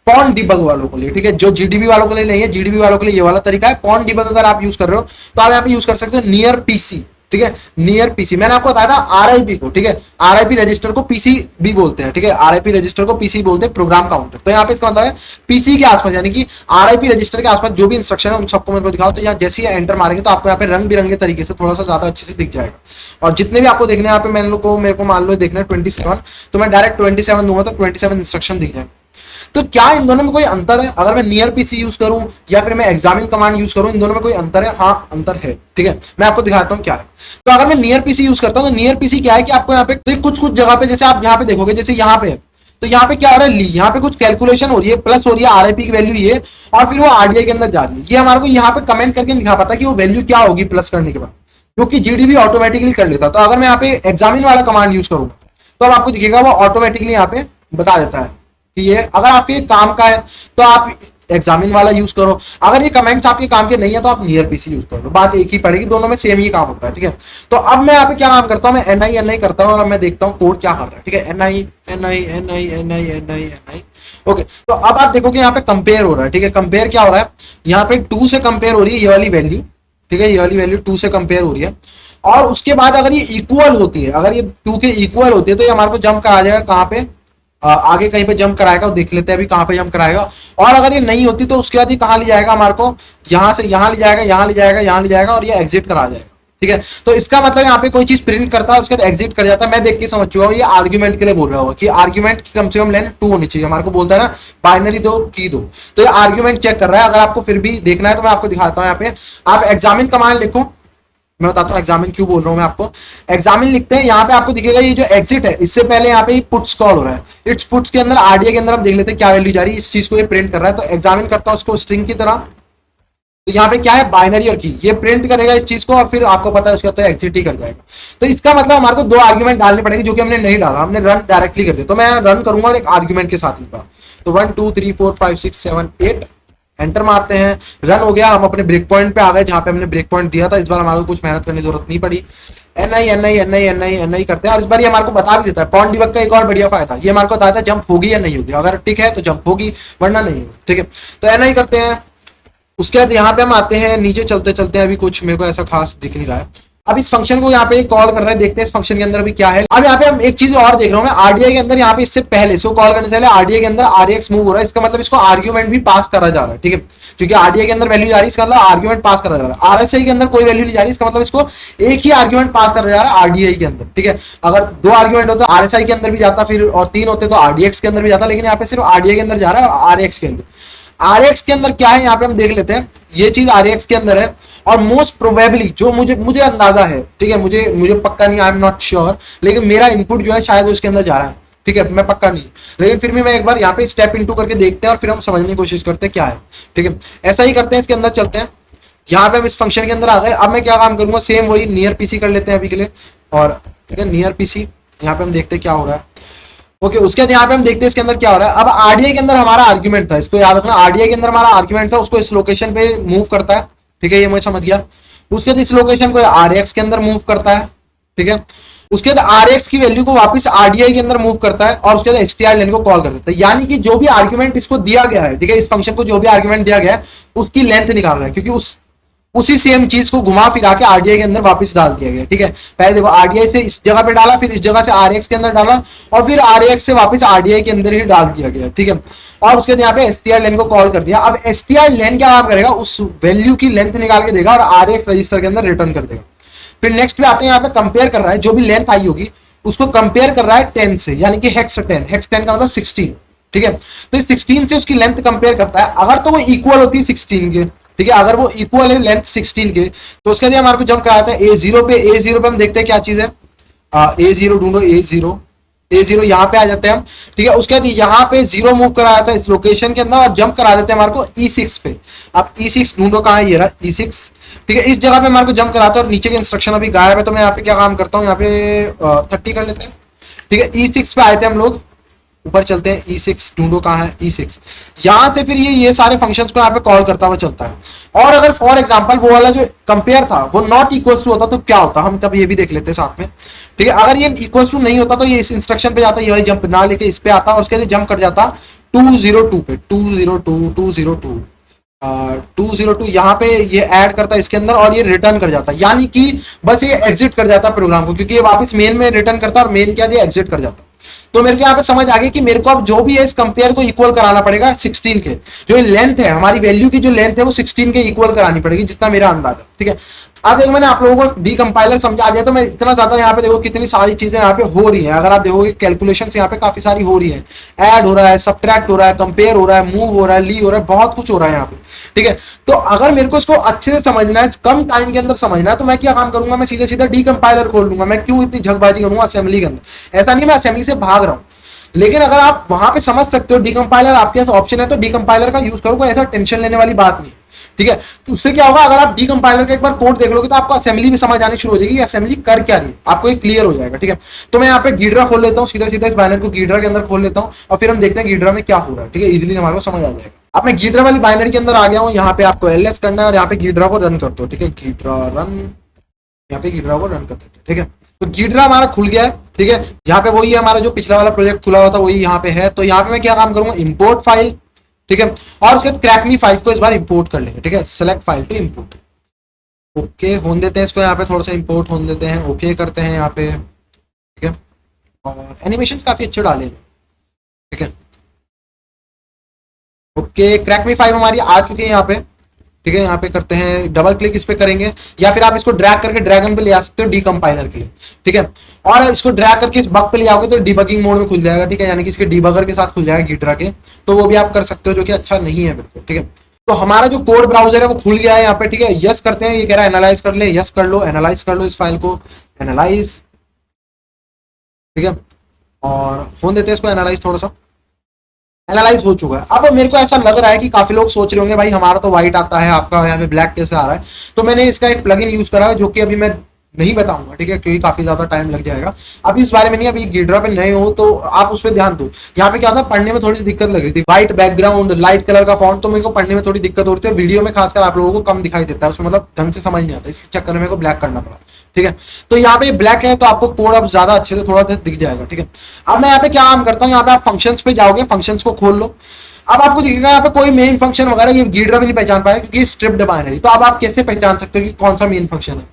Speaker 1: पॉन डिबग वालों के लिए, ठीक है, जो जीडीबी वालों के लिए नहीं है, जीडीबी वालों के लिए ये वाला तरीका है। पॉन डिबग अगर आप यूज कर रहे हो तो आप यहाँ पे यूज कर सकते हो नियर पीसी, ठीक है, नियर पीसी। मैंने आपको बताया था आरआईपी को, ठीक है, आरआईपी रजिस्टर को पीसी भी बोलते हैं, ठीक है, आरआईपी रजिस्टर को पीसी बोलते हैं, प्रोग्राम काउंटर। तो यहाँ पे इसका मतलब है पीसी के आसपास, यानी कि आरआईपी रजिस्टर के आसपास जो भी इंस्ट्रक्शन है उन सबको मेरे को दिखाओ। तो यहाँ जैसे ही एंटर मारेंगे तो आपको यहाँ पे रंग बिरंगे तरीके से थोड़ा सा ज्यादा अच्छे से दिख जाएगा। और जितने भी आपको देखने यहाँ पे मेरे को मान लो देखना है 27, तो मैं डायरेक्ट 27 दूंगा तो 27 इंस्ट्रक्शन दिख जाएगा। तो क्या इन दोनों में कोई अंतर है? अगर मैं नियर पीसी यूज करूं या फिर मैं एग्जामिन कमांड यूज करूं, इन दोनों में कोई अंतर है? हाँ, अंतर है, ठीक है। मैं आपको दिखाता हूं क्या है। तो अगर मैं नियर पीसी यूज करता हूं तो नियर पीसी क्या है कि आपको यहाँ पे तो कुछ कुछ जगह पे, जैसे आप यहाँ पे देखोगे, जैसे यहाँ पे तो यहाँ पे क्या हो रहा है, यहाँ पे कुछ कैलकुलेशन हो रही है, प्लस हो रही है आरआईपी की वैल्यू ये, और फिर वो आरडीआई के अंदर जा रही है। ये हमारे को यहाँ पे कमेंट करके दिखा पाता कि वो वैल्यू क्या होगी प्लस करने के बाद, जो कि जीडीबी ऑटोमेटिकली कर लेता। तो अगर मैं यहाँ पे एग्जामिन वाला कमांड यूज करूंगा तो अब आपको दिखेगा वो ऑटोमेटिकली यहाँ पे बता देता है कि ये अगर आपके काम का है तो आप एग्जामिन वाला यूज करो, अगर ये कमेंट्स आपके काम के नहीं है तो आप नियर पीसी यूज करो, बात एक ही पड़ेगी, दोनों में सेम ही काम होता है, ठीक है। तो अब मैं यहाँ पे क्या काम करता हूँ, मैं एनआई करता हूँ और मैं देखता हूँ कोड क्या कर रहा है, ठीक है, एनआई। ओके, तो अब आप देखोगे यहाँ पे कंपेयर हो रहा है, ठीक है। कंपेयर क्या हो रहा है, यहाँ पे 2 से कंपेयर हो रही है ये वाली वैल्यू, ठीक है, ये वाली वैल्यू 2 से कंपेयर हो रही है। और उसके बाद अगर ये इक्वल होती है, अगर ये 2 के इक्वल होती है तो ये हमारे को जंप करा जाएगा कहाँ पे, आगे कहीं पे जंप कराएगा, देख लेते हैं अभी कहाँ पे जंप कराएगा। और अगर ये नहीं होती तो उसके बाद ये कहाँ ले जाएगा हमारे को, यहाँ से यहाँ ले जाएगा, यहाँ ले जाएगा, यहाँ ले जाएगा और ये एग्जिट करा जाएगा। ठीक है, तो इसका मतलब यहाँ पे कोई चीज प्रिंट करता है उसके बाद एग्जिट कर जाता है। मैं देख के समझ चुका हूँ ये आर्ग्यूमेंट के लिए बोल रहा होगा कि आर्ग्यूमेंट की कम से कम लेंथ 2 होनी चाहिए। हमारे को बोलता है ना बाइनरी दो की दो, तो ये आर्ग्यूमेंट चेक कर रहा है। अगर आपको फिर भी देखना है तो मैं आपको दिखाता हूँ। यहाँ पे आप एग्जामिन कमांड लिखो, मैं बताता हूँ एग्जामिन क्यों बोल रहा हूँ मैं आपको। एग्जामिन लिखते हैं, यहाँ पे आपको दिखेगा ये जो एग्जिट है इससे पहले यहाँ पे पुट्स कॉल हो रहा है। इट्स पुट्स के अंदर आरडीए के अंदर हम देख लेते हैं क्या वैल्यू जा रही है, इस चीज को ये प्रिंट कर रहा है। तो एग्जामिन करता हूँ उसको स्ट्रिंग की तरह, तो यहाँ पे क्या है बाइनरी और की, ये प्रिंट करेगा इस चीज को और फिर आपको पता है उसका तो एग्जिट ही कर जाएगा। तो इसका मतलब हमारे को 2 आर्ग्यूमेंट डालने पड़ेंगे जो कि हमने नहीं डाला, हमने रन डायरेक्टली कर दिया। तो मैं रन करूंगा और एक आर्ग्यूमेंट के साथ लिखा, तो 1 2 3 4 5 6 7 8 एंटर मारते हैं, रन हो गया। हम अपने ब्रेक पॉइंट पे आ गए जहां पे हमने ब्रेक पॉइंट दिया था। इस बार हमारे को कुछ मेहनत करने की जरूरत नहीं पड़ी। एन आई करते हैं और इस बार ये हमारे को बता भी देता है। पॉन डिबग का एक और बढ़िया फायदा, ये हमारे को बताता है जंप होगी या नहीं होगी। अगर टिक है तो जंप होगी वरना नहीं होगी। ठीक है, तो एन आई करते हैं। उसके बाद यहाँ पे हम आते हैं, नीचे चलते चलते हैं, अभी कुछ मेरे को ऐसा खास दिख नहीं रहा है। अब इस फंक्शन को यहाँ पे कॉल कर रहे हैं, देखते हैं इस फंक्शन के अंदर अभी क्या है। अब यहाँ पे हम एक चीज और देख रहा हूँ मैं, आरडीआई के अंदर यहाँ पे इससे पहले इसको कॉल करने से पहले आरडीआई के अंदर आरएक्स मूव हो रहा है। इसका मतलब इसको आर्ग्यूमेंट भी पास करा जा रहा है। ठीक है, क्योंकि आरडीआई के अंदर वैल्यू जा रही है, इसका मतलब आर्ग्यूमेंट पास करा जा रहा है। आरएसआई के अंदर कोई वैल्यू नहीं जा रही, इसका मतलब इसको एक ही आर्ग्यूमेंट पास करा जा रहा है आरडीआई के अंदर। ठीक है, अगर 2 आर्ग्यूमेंट होता आरएसआई के अंदर भी जाता फिर, और 3 होते तो आरडीएक्स के अंदर भी जाता, लेकिन यहाँ पे सिर्फ आरडीआई के अंदर जा रहा है और आरएक्स के अंदर। आरएक्स के अंदर क्या है यहाँ पे हम देख लेते हैं, ये चीज आरएक्स के अंदर है। और मोस्ट प्रोबेबली जो मुझे अंदाजा है, ठीक है, मुझे पक्का नहीं, आई एम नॉट श्योर, लेकिन मेरा इनपुट जो है शायद उसके अंदर जा रहा है। ठीक है, मैं पक्का नहीं, लेकिन फिर भी मैं एक बार यहाँ पे स्टेप इनटू करके देखते हैं और फिर हम समझने की कोशिश करते हैं क्या है। ठीक है, ऐसा ही करते हैं, इसके अंदर चलते हैं। यहाँ पे हम इस फंक्शन के अंदर आ गए। अब मैं क्या काम करूंगा, सेम वही नियर पीसी कर लेते हैं अभी के लिए। और ठीक है, नियर पीसी यहाँ पे हम देखते हैं क्या हो रहा है। ओके, उसके बाद यहाँ पे हम देखते हैं इसके अंदर क्या हो रहा है। अब आरडीआई के अंदर हमारा आर्ग्यूमेंट था, इसको याद रखना, आरडीआई के अंदर हमारा आर्ग्यूमेंट था, उसको इस लोकेशन पे मूव करता है। ठीक है, ये मैं समझ गया। उसके बाद इस लोकेशन को आरएक्स के अंदर मूव करता है। ठीक है, उसके बाद आरएक्स की वैल्यू को वापस आरडीआई के अंदर मूव करता है और उसके बाद एचटीआर लेन को कॉल कर देता है। यानी कि जो भी आर्ग्यूमेंट इसको दिया गया है, ठीक है, इस फंक्शन को जो भी आर्ग्यूमेंट दिया गया है उसकी लेंथ निकाल रहा है, क्योंकि उसी सेम चीज को घुमा फिरा के आरडीआई के अंदर वापस डाल दिया गया। ठीक है, पहले देखो आरडीआई से इस जगह पे डाला, फिर इस जगह से आरएक्स के अंदर डाला और फिर आरएक्स से वापस आरडीआई के अंदर ही डाल दिया गया। ठीक है, और उसके बाद यहाँ पे एसटीआर लेन को कॉल कर दिया। अब एसटीआर लेन क्या काम करेगा, उस वैल्यू की लेंथ निकाल के देगा और आरएक्स रजिस्टर के अंदर रिटर्न कर देगा। फिर नेक्स्ट पे आते हैं, यहाँ पे कंपेयर कर रहा है, जो भी लेंथ आई होगी उसको कंपेयर कर रहा है 10 से, यानी कि हेक्स 10, हेक्स 10 का मतलब 16। ठीक है, तो इस 16 से उसकी लेंथ कंपेयर करता है। अगर तो वो इक्वल होती है 16 के, ठीक है, अगर वो इक्वल है लेंथ 16 के, तो उसके लिए हमारे को जंप कराता है A0 पे। A0 पे हम देखते हैं क्या चीज है, A0 ढूंढो, A0 यहाँ पे आ जाते हैं हम। ठीक है, उसके बाद यहाँ पे 0 मूव करा जाता है इस लोकेशन के अंदर और जंप करा देते हैं हमारे को E6 पे। अब E6 ढूंढो कहाँ है, ये रहा E6। ठीक है, इस जगह पे हमारे को जंप कराता है और नीचे के इंस्ट्रक्शन अभी गायब है, तो मैं यहाँ पे क्या काम करता हूँ, यहाँ पे 30 कर लेते हैं। ठीक है, E6 पे आए थे हम लोग, ऊपर चलते हैं। E6 ढूंढो कहाँ है, E6। यहां से फिर ये सारे फंक्शंस को यहाँ पे कॉल करता हुआ चलता है। और अगर फॉर एग्जांपल वो वाला जो कंपेयर था वो नॉट इक्वल टू होता तो क्या होता, हम तब ये भी देख लेते हैं साथ में। ठीक है, अगर ये इक्वल टू नहीं होता तो ये इस इंस्ट्रक्शन पे जाता, ये जंप ना लेके इस पे आता और उसके लिए जंप कर जाता 202 पे, 202 यहाँ पे ये ऐड करता है इसके अंदर और ये रिटर्न कर जाता, यानी कि बस ये एग्जिट कर जाता प्रोग्राम को, क्योंकि ये वापस मेन में रिटर्न करता और मेन क्या दिया, एग्जिट कर जाता। तो मेरे को यहाँ पे समझ आ गई कि मेरे को अब जो भी है इस कंपेयर को इक्वल कराना पड़ेगा 16 के। जो लेंथ है हमारी वैल्यू की, जो लेंथ है वो 16 के इक्वल करानी पड़ेगी, जितना मेरा अंदाजा। ठीक है, अब देखो मैंने आप लोगों को डीकंपाइलर समझा दिया, तो मैं इतना ज्यादा यहाँ पे देखो कितनी सारी चीजें यहाँ पे हो रही है। अगर आप देखोगे कैलकुलेशन यहाँ पे काफी सारी हो रही है, ऐड हो रहा है, सब्ट्रैक्ट हो रहा है, कंपेयर हो रहा है, मूव हो रहा है, ली हो रहा है, बहुत कुछ हो रहा है यहाँ पे। ठीक है, तो अगर मेरे को इसको अच्छे से समझना है, कम टाइम के अंदर समझना है, तो मैं क्या काम करूंगा, मैं सीधे सीधा डीकंपाइलर खोल लूंगा। मैं क्यों इतनी झकबाजी करूंगा असेंबली के अंदर, ऐसा नहीं मैं असेंबली से भाग रहा हूँ, लेकिन अगर आप वहां पे समझ सकते हो डीकंपाइलर आपके पास ऑप्शन है तो डीकंपाइलर का यूज करो, कोई ऐसा टेंशन लेने वाली बात नहीं है। ठीक है, तो उससे क्या होगा, अगर आप डीकंपाइलर का एक बार कोड देख लोगे तो आपको असेंबली भी समझ आनी शुरू हो जाएगी, असेंबली कर क्या रही है, आपको एक क्लियर हो जाएगा। ठीक है, तो मैं यहाँ पे गीड्रा खोल लेता हूँ, सीधा सीधा इस बाइनरी को गीड्रा के अंदर खोल लेता हूँ और फिर हम देखते हैं गीड्रा में क्या हो रहा है। ठीक है, इजिली हमारे को समझ आ जाएगा। अब मैं गीड्रा वाली बाइनरी के अंदर आ गया हूँ, यहाँ पे आपको एलएस करना है और यहाँ पे गीड्रा को रन करते हो। ठीक है, गीड्रा रन, यहाँ पे गीड्रा को रन करते हैं। ठीक है, तो गीड्रा हमारा खुल गया है। ठीक है, यहाँ पे वही है हमारा जो पिछला वाला प्रोजेक्ट खुला हुआ था वही यहाँ पे है। तो यहाँ पे मैं क्या काम करूंगा, इंपोर्ट फाइल। ठीक है, और उसके बाद क्रैकमी 5 को इस बार इंपोर्ट कर लेंगे। ठीक है, select file to import. Okay होने देते हैं इसको, यहाँ पे थोड़ा सा इंपोर्ट होने देते हैं, ओके करते हैं यहाँ पे, ठीक है। और एनिमेशन काफी अच्छे डाले हैं, ठीक है। ओके क्रैक मी 5 हमारी आ चुकी है यहाँ पे, ठीक है। यहाँ पे करते हैं डबल क्लिक इस पे करेंगे, या फिर आप इसको ड्रैग करके ड्रैगन पे ले आ सकते हो डीकंपाइलर के लिए, ठीक है। और इसको ड्रैग करके इस बग पे ले आओगे तो डिबगिंग मोड में खुल जाएगा, ठीक है, यानी कि इसके डिबगर के साथ खुल जाएगा गिड्रा के, तो वो भी आप कर सकते हो, जो कि अच्छा नहीं है बिल्कुल, ठीक है। तो हमारा जो कोड ब्राउजर है वो खुल गया है यहाँ पे, ठीक है। यस करते हैं, ये कह रहा है एनालाइज कर ले, यस कर लो, एनालाइज कर लो इस फाइल को, एनालाइज, ठीक है। और होने देते हैं इसको एनालाइज, थोड़ा सा एनालाइज हो चुका है। अब मेरे को ऐसा लग रहा है कि काफी लोग सोच रहे होंगे भाई हमारा तो व्हाइट आता है, आपका यहाँ पे ब्लैक कैसे आ रहा है। तो मैंने इसका एक प्लगइन यूज करा है, जो कि अभी मैं नहीं बताऊंगा, ठीक है, क्योंकि काफी ज्यादा टाइम लग जाएगा अभी इस बारे में नहीं। अभी गिड्रा पे नए हो तो आप उस पर ध्यान दो। यहाँ पे क्या था, पढ़ने में थोड़ी सी दिक्कत लग रही थी, व्हाइट बैकग्राउंड लाइट कलर का फॉन्ट, तो मेरे को पढ़ने में थोड़ी दिक्कत होती है, और वीडियो में खासकर आप लोगों को कम दिखाई देता है, उसमें मतलब ढंग से समझ नहीं आता, इस चक्कर में मेरे को ब्लैक करना पड़ा, ठीक है। तो यहाँ पे ब्लैक है तो आपको कोड अब ज्यादा अच्छे से थोड़ा दिख जाएगा, ठीक है। अब मैं यहाँ पे क्या काम करता हूँ, यहाँ पे आप फंक्शंस पे जाओगे, फंक्शंस को खोल लो। अब आपको दिखेगा यहाँ पे कोई मेन फंक्शन वगैरह ये गिड्रा भी नहीं पहचान पाएगा, क्योंकि स्ट्रिप्ड बाइनरी। तो अब आप कैसे पहचान सकते हो कि कौन सा मेन फंक्शन है?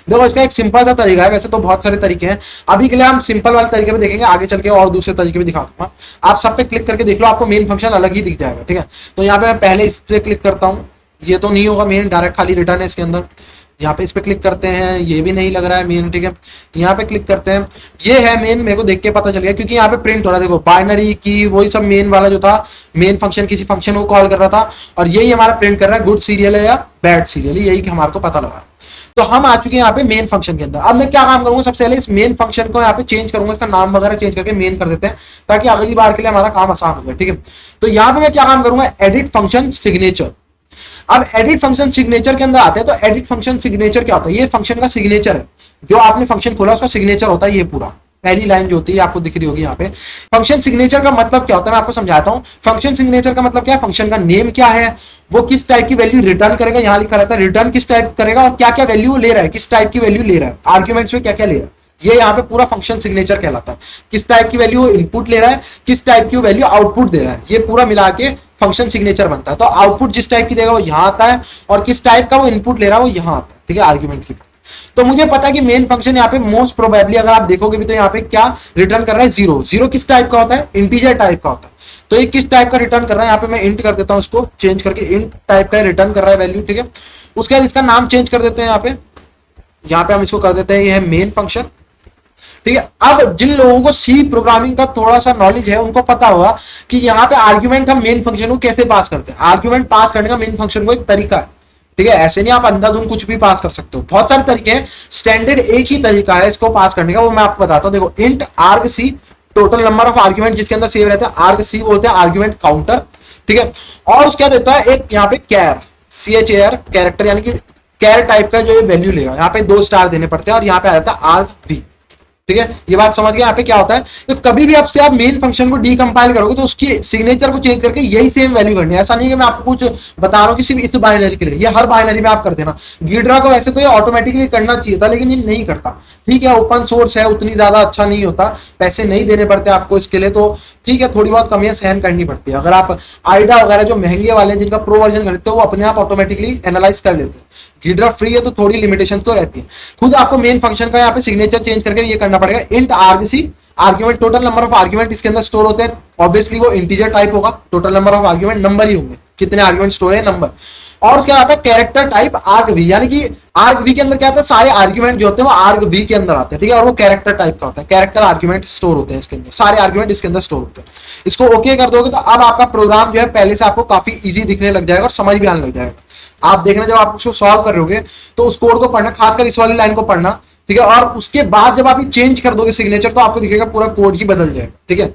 Speaker 1: देखो इसका एक सिंपल सा तरीका है, वैसे तो बहुत सारे तरीके हैं, अभी के लिए हम सिंपल वाले तरीके में देखेंगे, आगे चल के और दूसरे तरीके भी दिखा दूंगा। आप सब पे क्लिक करके देख लो, आपको मेन फंक्शन अलग ही दिख जाएगा, ठीक है। तो यहाँ पे मैं पहले इस पे क्लिक करता हूँ, ये तो नहीं होगा मेन, डायरेक्ट खाली रिटर्न है इसके अंदर। यहाँ पे इस पे क्लिक करते हैं, ये भी नहीं लग रहा है मेन, ठीक है। यहाँ पे क्लिक करते हैं, ये है मेन, मेरे को देख के पता चल गया, क्योंकि यहाँ पे प्रिंट हो रहा है, देखो बाइनरी की वही सब मेन वाला जो था, मेन फंक्शन किसी फंक्शन को कॉल कर रहा था, और यही हमारा प्रिंट कर रहा है गुड सीरियल है या बैड सीरियल, यही हमारे को पता लगा। तो हम आ चुके हैं यहाँ पे मेन फंक्शन के अंदर। अब मैं क्या काम करूंगा, सबसे पहले इस मेन फंक्शन को यहाँ पे चेंज करूंगा, इसका नाम वगैरह चेंज करके मेन कर देते हैं, ताकि अगली बार के लिए हमारा काम आसान हो जाए, ठीक है। तो यहाँ पे मैं क्या काम करूंगा, एडिट फंक्शन सिग्नेचर। अब एडिट फंक्शन सिग्नेचर के अंदर आते हैं, तो एडिट फंक्शन सिग्नेचर क्या होता है, ये फंक्शन का सिग्नेचर है, जो आपने फंक्शन खोला उसका सिग्नेचर होता है, ये पूरा पहली लाइन जो होती है आपको दिख रही होगी यहाँ पे। फंक्शन सिग्नेचर का मतलब क्या होता है, मैं आपको समझाता हूँ। फंक्शन सिग्नेचर का मतलब क्या है, फंक्शन का नेम क्या है, वो किस टाइप की वैल्यू रिटर्न करेगा, यहाँ लिखा रहता है रिटर्न किस टाइप करेगा, और क्या क्या वैल्यू ले रहा है, किस टाइप की वैल्यू ले रहा है, आर्ग्यूमेंट्स में क्या क्या ले रहा है, ये यहाँ पे पूरा फंक्शन सिग्नेचर कहलाता है। किस टाइप की वैल्यू इनपुट ले रहा है, किस टाइप की वैल्यू आउटपुट दे रहा है, ये पूरा मिला के फंक्शन सिग्नेचर बनता है। तो आउटपुट जिस टाइप की देगा वो यहाँ आता है, और किस टाइप का वो इनपुट ले रहा है वो यहाँ आता है, ठीक है, आर्ग्यूमेंट की। तो मुझे पता है कि मेन फंक्शन यहाँ पे मोस्ट प्रोबेबली अगर आप देखोगे भी तो यहाँ पे क्या रिटर्न कर रहा है, जीरो। जीरो किस टाइप का होता है, इंटीजर टाइप का होता है। तो ये किस टाइप का रिटर्न कर रहा है, यहाँ पे मैं इंट कर देता हूँ, इसको चेंज करके इंट टाइप का रिटर्न कर रहा है वैल्यू, ठीक है। उसके बाद इसका नाम चेंज कर देते हैं, यहाँ पे हम इसको कर देते हैं, ये है मेन फंक्शन, ठीक है। अब जिन लोगों को सी प्रोग्रामिंग का थोड़ा सा नॉलेज है उनको पता होगा कि यहाँ पे आर्ग्यूमेंट हम मेन फंक्शन को कैसे पास करते हैं। आर्ग्यूमेंट पास करने का मेन फंक्शन को एक तरीका है, ठीक है, ऐसे नहीं आप अंधाधुन कुछ भी पास कर सकते हो, बहुत सारे तरीके हैं, स्टैंडर्ड एक ही तरीका है इसको पास करने का, वो मैं आपको बताता हूँ। देखो int argc, total number of argument जिसके अंदर सेव रहता है, आर्ग सी बोलते हैं आर्ग्यूमेंट काउंटर, ठीक है। और उसके क्या देता है, एक यहाँ पे कैर, CHAR कैरेक्टर, यानी कि कैर टाइप का जो ये वैल्यू लेगा, यहाँ पे 2 स्टार देने पड़ते हैं, और यहाँ पे आ जाता है आर्ग वी, ठीक है। ये बात समझ गए। यहाँ पे क्या होता है, तो कभी भी आपसे आप मेन फंक्शन को डीकंपाइल करोगे तो उसकी सिग्नेचर को चेंज करके यही सेम वैल्यू करनी है। ऐसा नहीं है कि मैं आपको कुछ बता रहा हूँ कि सिर्फ इस बाइनरी के लिए, ये हर बाइनरी में आप कर देना। गिड्रा को वैसे तो ये ऑटोमेटिकली करना चाहिए था, लेकिन ये नहीं करता, ठीक है। ओपन सोर्स है, उतनी ज्यादा अच्छा नहीं होता, पैसे नहीं देने पड़ते आपको इसके लिए, तो ठीक है, थोड़ी बहुत कमियां सहन करनी पड़ती है। अगर आप आइडा वगैरह जो महंगे वाले हैं जिनका प्रो वर्जन खरीदते हो, वो अपने आप ऑटोमेटिकली एनालाइज कर लेते हैं। गिड्रा फ्री है तो थोड़ी लिमिटेशन तो रहती है। खुद आपको मेन फंक्शन का यहाँ पे सिग्नेचर चेंज करके ये करना पड़ेगा। Int argc argument, total number of argument इसके अंदर स्टोर होते हैं, ऑब्वियसली वो इंटीजर टाइप होगा, total number of argument number ही होंगे, कितने आर्ग्यूमेंट स्टोर है नंबर। और क्या आता है, कैरेक्टर टाइप आर्ग वी, यानी कि आर्ग वी के अंदर क्या आता है, सारे आर्ग्यूमेंट जो होते हैं वो आर्ग वी के अंदर आते हैं, ठीक है। और वो कैरेक्टर टाइप का होता है, कैरेक्टर आर्ग्यूमेंट स्टोर होते हैं इसके अंदर, सारे आर्ग्यूमेंट इसके अंदर स्टोर होते हैं। इसको ओके कर दोगे तो अब आपका प्रोग्राम जो है पहले से आपको काफी इजी दिखने लग जाएगा और समझ भी आने लग जाएगा। आप देखना जब आप उसको सॉल्व कर रहे हो तो उस कोड को पढ़ना, खासकर इस वाली लाइन को पढ़ना, ठीक है। और उसके बाद जब आप ये चेंज कर दोगे सिग्नेचर तो आपको दिखेगा पूरा कोड ही बदल जाएगा, ठीक है।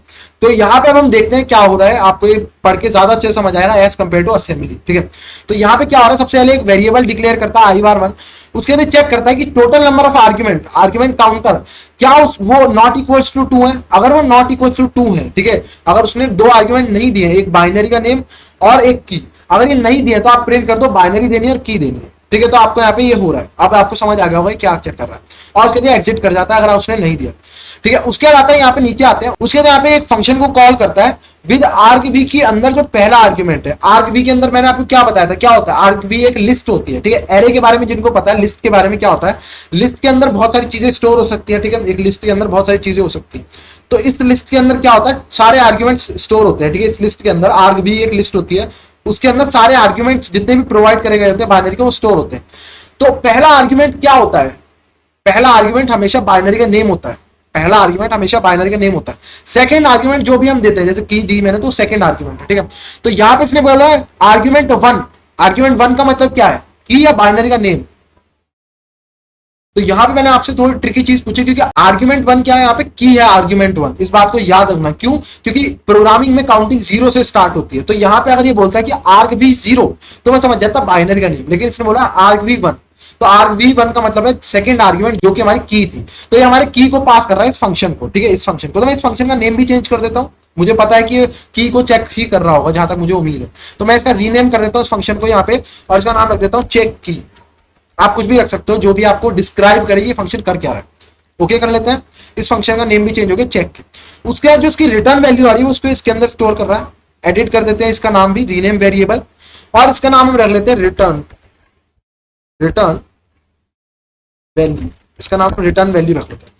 Speaker 1: तो यहाँ पे अब हम देखते हैं क्या हो रहा है, आपको ये पढ़ के ज्यादा अच्छे से समझ आएगा एज कंपेयर टू असेंबली, ठीक है। तो यहाँ पे क्या हो रहा है, सबसे पहले एक वेरिएबल डिक्लेयर करता है i_var1, उसके अंदर चेक करता है कि total number of argument, argument counter क्या वो नॉट इक्वल्स टू 2 है। अगर वो नॉट इक्वल्स टू 2 है, ठीक है, अगर उसने 2 आर्ग्यूमेंट नहीं दिए, एक बाइनरी का नेम और एक की, अगर ये नहीं दिया तो आप प्रिंट कर दो बाइनरी देनी है और की देनी है, ठीक है। तो आपको यहाँ पे ये हो रहा है, अब आपको समझ आ गया होगा क्या चेक कर रहा है। और उसके बाद एग्जिट कर जाता है अगर उसने नहीं दिया, ठीक है। उसके बाद आता है यहाँ पे नीचे आते हैं, उसके बाद यहाँ पे एक फंक्शन को कॉल करता है विद आर्गवी के अंदर जो पहला आर्ग्यूमेंट है। आर्गवी के अंदर मैंने आपको क्या बताया था, क्या होता है आर्गवी, एक लिस्ट होती है, ठीक है। एरे के बारे में जिनको पता है, लिस्ट के बारे में क्या होता है, लिस्ट के अंदर बहुत सारी चीजें स्टोर हो सकती है, ठीक है। एक लिस्ट के अंदर बहुत सारी चीजें हो सकती है, तो इस लिस्ट के अंदर क्या होता है, सारे आर्ग्यूमेंट्स स्टोर होते हैं, ठीक है। इस लिस्ट के अंदर आर्गवी एक लिस्ट होती है, उसके अंदर सारे आर्ग्यूमेंट्स जितने भी प्रोवाइड करे गए होते हैं बाइनरी के, वो स्टोर होते हैं। तो पहला आर्ग्यूमेंट क्या होता है, पहला आर्ग्यूमेंट हमेशा बाइनरी का नेम होता है, पहला आर्ग्यूमेंट हमेशा बाइनरी का नेम होता है। सेकंड आर्ग्यूमेंट जो भी हम देते हैं, जैसे की दी मैंने, तो सेकंड आर्ग्यूमेंट है, ठीक है। तो यहां पे इसने बोला है आर्ग्यूमेंट वन, आर्ग्यूमेंट वन का मतलब क्या है, की या बाइनरी का नेम। तो यहां पे मैंने आपसे थोड़ी ट्रिकी चीज पूछी, क्योंकि आर्ग्यूमेंट वन क्या है, यहाँ पे की है आर्ग्यूमेंट वन, इस बात को याद रखना। क्यों, क्योंकि प्रोग्रामिंग में काउंटिंग जीरो से स्टार्ट होती है, तो यहां पे अगर ये बोलता है कि आर्गवी जीरो, तो मैं समझ जाता बाइनरी का नेम, लेकिन इसने बोला आर्गवी वन, तो argv1 का मतलब है सेकंड आर्ग्यूमेंट जो कि हमारी की थी, तो ये हमारे की को पास कर रहा है इस फंक्शन को, ठीक है, इस फंक्शन को। तो मैं इस फंक्शन का नेम भी चेंज कर देता हूं, मुझे पता है कि की को चेक ही कर रहा होगा जहां तक मुझे उम्मीद है, तो मैं इसका रीनेम कर देता हूं इस फंक्शन को यहाँ पे, और इसका नाम रख देता हूं चेक की। आप कुछ भी रख सकते हो जो भी आपको डिस्क्राइब करे ये फंक्शन कर क्या रहा है। ओके कर लेते हैं, इस फंक्शन का नेम भी चेंज हो गया चेक। उसके बाद जो इसकी रिटर्न वैल्यू आ रही है उसको इसके अंदर स्टोर कर रहा है, एडिट कर देते हैं इसका नाम भी रीनेम वेरिएबल, और इसका नाम हम रख लेते हैं रिटर्न वैल्यू, इसका नाम रिटर्न वैल्यू रख लेते हैं।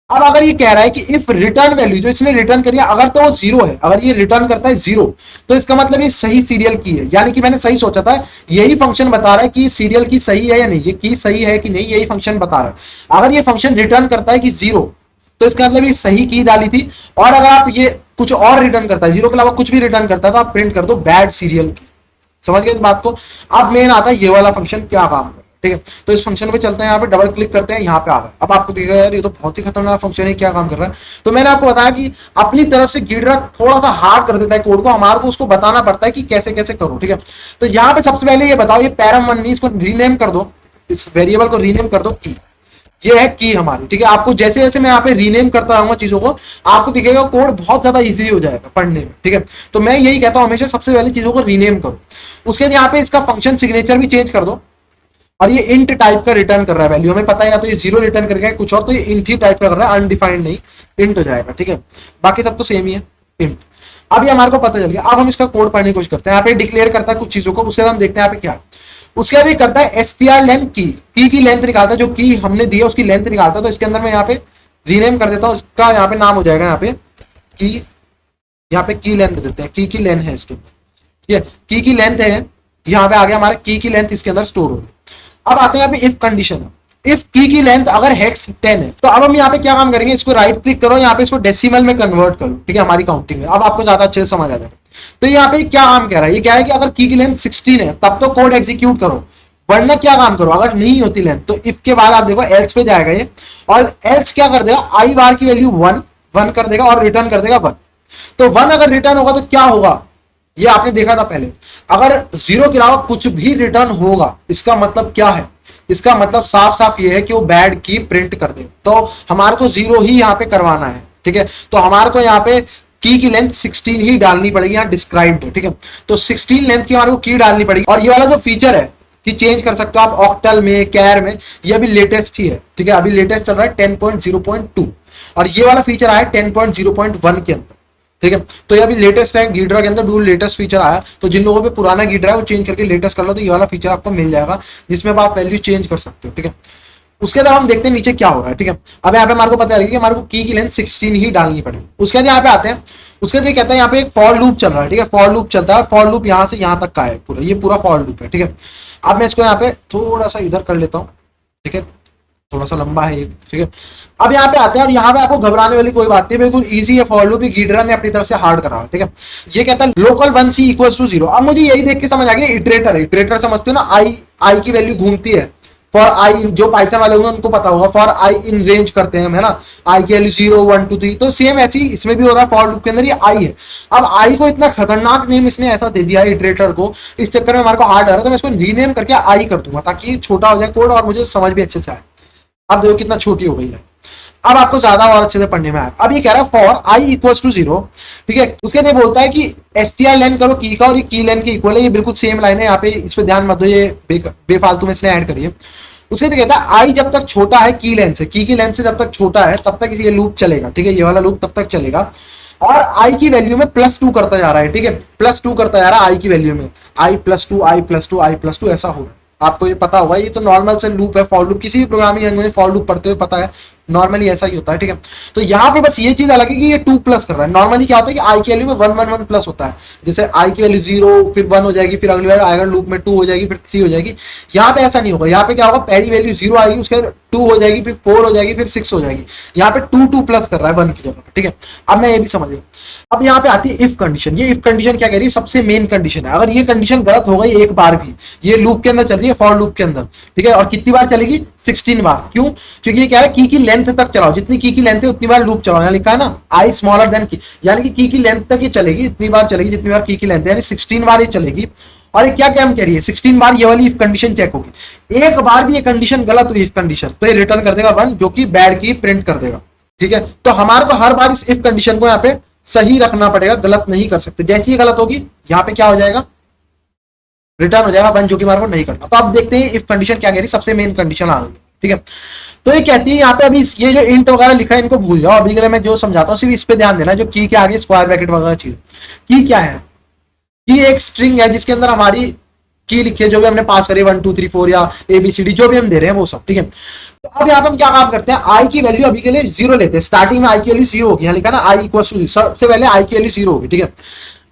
Speaker 1: अब अगर ये कह रहा है कि इफ रिटर्न वैल्यू जो इसने रिटर्न करी अगर तो वो जीरो है, अगर ये रिटर्न करता है जीरो, तो इसका मतलब ये सही सीरियल की है, यानी कि मैंने सही सोचा था, यही फंक्शन बता रहा है कि सीरियल की सही है या नहीं, ये की सही है कि नहीं, यही फंक्शन बता रहा है। अगर ये फंक्शन रिटर्न करता है कि जीरो, तो इसका मतलब ये सही की डाली थी, और अगर आप ये कुछ और रिटर्न करता है, जीरो के अलावा कुछ भी रिटर्न करता है, तो आप प्रिंट कर दो बैड सीरियल की। समझ गए इस बात को। अब मेन आता है ये वाला फंक्शन क्या काम है, ठीक है। तो इस फंक्शन पे चलते हैं, यहाँ पे डबल क्लिक करते हैं, यहाँ पे आ गए। अब आपको दिखेगा यार ये तो बहुत ही खतरनाक फंक्शन है, क्या काम कर रहा है। तो मैंने आपको बताया कि अपनी तरफ से गिडरा थोड़ा सा हार्ड कर देता है कोड को, हमारे को उसको बताना पड़ता है कि कैसे कैसे करो, ठीक है। तो यहाँ पे सबसे पहले ये बताओ, ये पैरम वन नहीं, इसको रीनेम कर दो, इस वेरिएबल को रीनेम कर दो की, ये है की हमारी, ठीक है। आपको जैसे जैसे मैं यहाँ पे रीनेम करता रहूंगा चीजों को, आपको दिखेगा कोड बहुत ज्यादा इजी हो जाएगा पढ़ने में, ठीक है। तो मैं यही कहता हूँ हमेशा सबसे पहले चीजों को रीनेम करो। उसके बाद यहाँ पे इसका फंक्शन सिग्नेचर भी चेंज कर दो, और ये इंट टाइप का रिटर्न कर रहा है वैल्यू, हमें पता है या तो ये जीरो रिटर्न करके कुछ और, तो ये इंट ही टाइप का कर रहा है, अनडिफाइंड नहीं, इंट हो जाएगा, ठीक है। बाकी सब तो सेम ही है, इंट। अब ये हमारे को पता चल गया। अब हम इसका कोड पढ़ने की कोशिश करते हैं। यहाँ पे डिक्लेयर करता है कुछ चीजों को, उसके बाद हम देखते हैं यहाँ पे क्या। उसके बाद ये करता है str लेंथ की लेंथ निकालता है, जो की हमने दी है उसकी लेंथ निकालता है। तो इसके अंदर मैं यहाँ पे रीनेम कर देता हूँ, इसका यहाँ पे नाम हो जाएगा यहाँ पे की, यहाँ पे की लेंथ देते हैं, की लेंथ है इसके अंदर, ठीक है। की लेंथ है, यहाँ पे आ गया हमारा की लेंथ इसके अंदर स्टोर हो रही है। अब आते हैं यहाँ पे इफ कंडीशन, इफ की लेंथ अगर हेक्स 10 है, तो अब हम यहाँ पे क्या काम करेंगे, इसको राइट क्लिक करो, यहाँ पे इसको डेसिमल में कन्वर्ट करो, ठीक है, हमारी काउंटिंग में। अब आपको ज्यादा अच्छे से समझ आ जाएगा। तो यहाँ पे क्या काम कह रहा है, ये क्या है कि अगर की लेंथ 16 है तब तो कोड एग्जीक्यूट करो, वरना क्या काम करो, अगर नहीं होती लेंथ तो इफ के बाद आप देखो एल्स पे जाएगा ये, और एल्स क्या कर देगा, आई बार की वैल्यू 1 कर देगा और रिटर्न कर देगा 1। तो 1 अगर रिटर्न होगा तो क्या होगा, ये आपने देखा था पहले, अगर जीरो के अलावा कुछ भी रिटर्न होगा, इसका मतलब क्या है, इसका मतलब साफ साफ ये है कि वो बैड की प्रिंट कर दे। तो हमारे को जीरो ही यहाँ पे करवाना है, ठीक है। तो हमारे को यहाँ पे की लेंथ 16 ही डालनी पड़ेगी, यहाँ डिस्क्राइब्ड है, ठीक है। तो 16 लेंथ की हमारे को की डालनी पड़ेगी। और ये वाला जो फीचर है कि चेंज कर सकते हो आप ऑक्टल में, कैर में, ये अभी लेटेस्ट ही है, ठीक है। अभी लेटेस्ट चल रहा है 10.0.2, और ये वाला फीचर आया 10.0.1 के अंदर, ठीक है। तो ये अभी लेटेस्ट है, गीड्रा के अंदर बिल्कुल लेटेस्ट फीचर आया। तो जिन लोगों पे पुराना गीड्रा है वो चेंज करके लेटेस्ट कर लो, तो ये वाला फीचर आपको मिल जाएगा जिसमें आप वैल्यू चेंज कर सकते हो, ठीक है। उसके बाद हम देखते हैं नीचे क्या हो रहा है, ठीक है। अब यहाँ पे हमारे को पता है कि हमारे को की लेंथ 16 ही डालनी पड़ेगी। उसके बाद यहाँ पे आते हैं, उसके बाद कहता है यहाँ पे एक फॉर लूप चल रहा है, ठीक है। फॉर लूप चलता है, और फॉर लूप यहाँ से यहाँ तक का है पूरा, ये पूरा फॉर लूप है, ठीक है। अब मैं इसको यहाँ पे थोड़ा सा इधर कर लेता हूँ, ठीक है, थोड़ा सा लंबा है ये, ठीक है। अब यहाँ पे आते हैं, और यहाँ पे आपको घबराने वाली कोई बात नहीं, बिल्कुल इजी है। फॉर लूप गीडरा ने अपनी तरफ से हार्ड करा, ठीक है। ये कहता है लोकल 1c = 0। अब मुझे यही देख के समझ आ गया इटरेटर है, इटरेटर समझते हो ना, आई की वैल्यू घूमती है। फॉर आई, जो पाइथन वाले होंगे उनको पता होगा, फॉर आई इन रेंज करते हैं, है ना, आई की वैल्यू 0 1 2 3। तो सेम ऐसी इसमें भी हो रहा है, फॉर लूप के अंदर ये आई है। अब आई को इतना खतरनाक नेम इसने ऐसा दे दिया है इटरेटर को, इस चक्कर में हमारे को हार्ड आ रहा है। तो मैं इसको रीनेम करके आई कर दूंगा ताकि छोटा हो जाए कोड और मुझे समझ भी अच्छे से आए। अब देखो कितना छोटी हो गई है, अब आपको ज्यादा और अच्छे से पढ़ने में आया। अब ये कह रहा है फॉर आई = 0, ठीक है। उसके लिए बोलता है कि str लेन करो की का, और ये की लेन के इक्वल है। ये बिल्कुल सेम लाइन है, यहाँ पे इस पे ध्यान मत दो, ये बेफालतू में इसने ऐड करी है। उसके तो कहता है आई जब तक छोटा है की लेंथ से, की लेंथ से जब तक छोटा है तब तक ये लूप चलेगा, ठीक है, ये वाला लूप तब तक चलेगा। और आई की वैल्यू में +2 करता जा रहा है, ठीक है, +2 करता जा रहा है आई की वैल्यू में, i+2 i+2 i+2 ऐसा हो रहा है। आपको ये पता होगा, ये तो नॉर्मल से लूप है, फॉर लूप, किसी भी प्रोग्रामिंग लैंग्वेज में फॉर लूप पढ़ते हुए पता है, नॉर्मली ऐसा ही होता है, ठीक है। तो यहाँ पे बस ये चीज अलग है कि ये 2 प्लस कर रहा है। नॉर्मली क्या होता है कि आई की वैल्यू में 1 1 1 प्लस होता है, जैसे आई की वैल्यू 0 फिर 1 हो जाएगी, फिर अगली बार आएगा लूप में 2 हो जाएगी, फिर 3 हो जाएगी। यहाँ पे ऐसा नहीं होगा, यहाँ पे क्या होगा, पहली वैल्यू 0 आएगी, उसके 2 हो जाएगी, फिर 4 हो जाएगी, फिर 6 हो जाएगी। यहाँ पे 2 प्लस कर रहा है 1 की जगह पे, ठीक है। अब मैं ये भी समझ गया। अब यहाँ पे आती है इफ कंडीशन। ये इफ कंडीशन क्या कह रही है, सबसे मेन कंडीशन है। अगर ये कंडीशन गलत हो गई एक बार भी, ये लूप के अंदर चल रही है, फॉर लूप के अंदर, ठीक है, और कितनी बार चलेगी, 16 बार। क्यों? क्योंकि ये क्या है, की लेंथ तक चलाओ, जितनी की लेंथ है उतनी बार लूप चलाओ। यहाँ लिखा है ना आई स्मॉलर देन की, यानी कि की लेंथ तक ये चलेगी, इतनी बार चलेगी जितनी बार की लेंथ है, यानी 16 बार ये चलेगी। और ये क्या हम कह रही है, 16 बार ये वाली इफ कंडीशन चेक होगी। एक बार भी ये कंडीशन गलत हुई इफ कंडीशन, तो ये रिटर्न कर देगा 1, जो कि बैड की प्रिंट कर देगा, ठीक है। तो हमारे को हर बार इस इफ कंडीशन को यहाँ पे सही रखना पड़ेगा, गलत नहीं कर सकते। जैसी ये गलत होगी यहाँ पे क्या हो जाएगा, रिटर्न हो जाएगा 1, जो कि हमारे को नहीं करना। तो अब देखते हैं इफ कंडीशन क्या कह रही है, सबसे मेन कंडीशन आ गई, ठीक है। तो ये कहती है यहाँ पे, अभी ये जो इंट वगैरह लिखा है इनको भूल जाओ, अभी के लिए मैं जो समझाता हूँ सिर्फ इस पे ध्यान देना, जो की के आगे स्क्वायर ब्रैकेट वगैरह चीज। की क्या है, की एक स्ट्रिंग है जिसके अंदर हमारी की लिखी है, जो भी हमने पास करी 1 2 3 4 या ABCD जो भी हम दे रहे हैं वो सब, ठीक है। तो अब यहाँ पे हम क्या काम करते हैं, आई की वैल्यू अभी के लिए 0 लेते हैं। स्टार्टिंग में आई की वैल्यू 0 होगी, यहाँ लिखा ना i = 0, सबसे पहले आई की वैल्यू 0 होगी, ठीक है।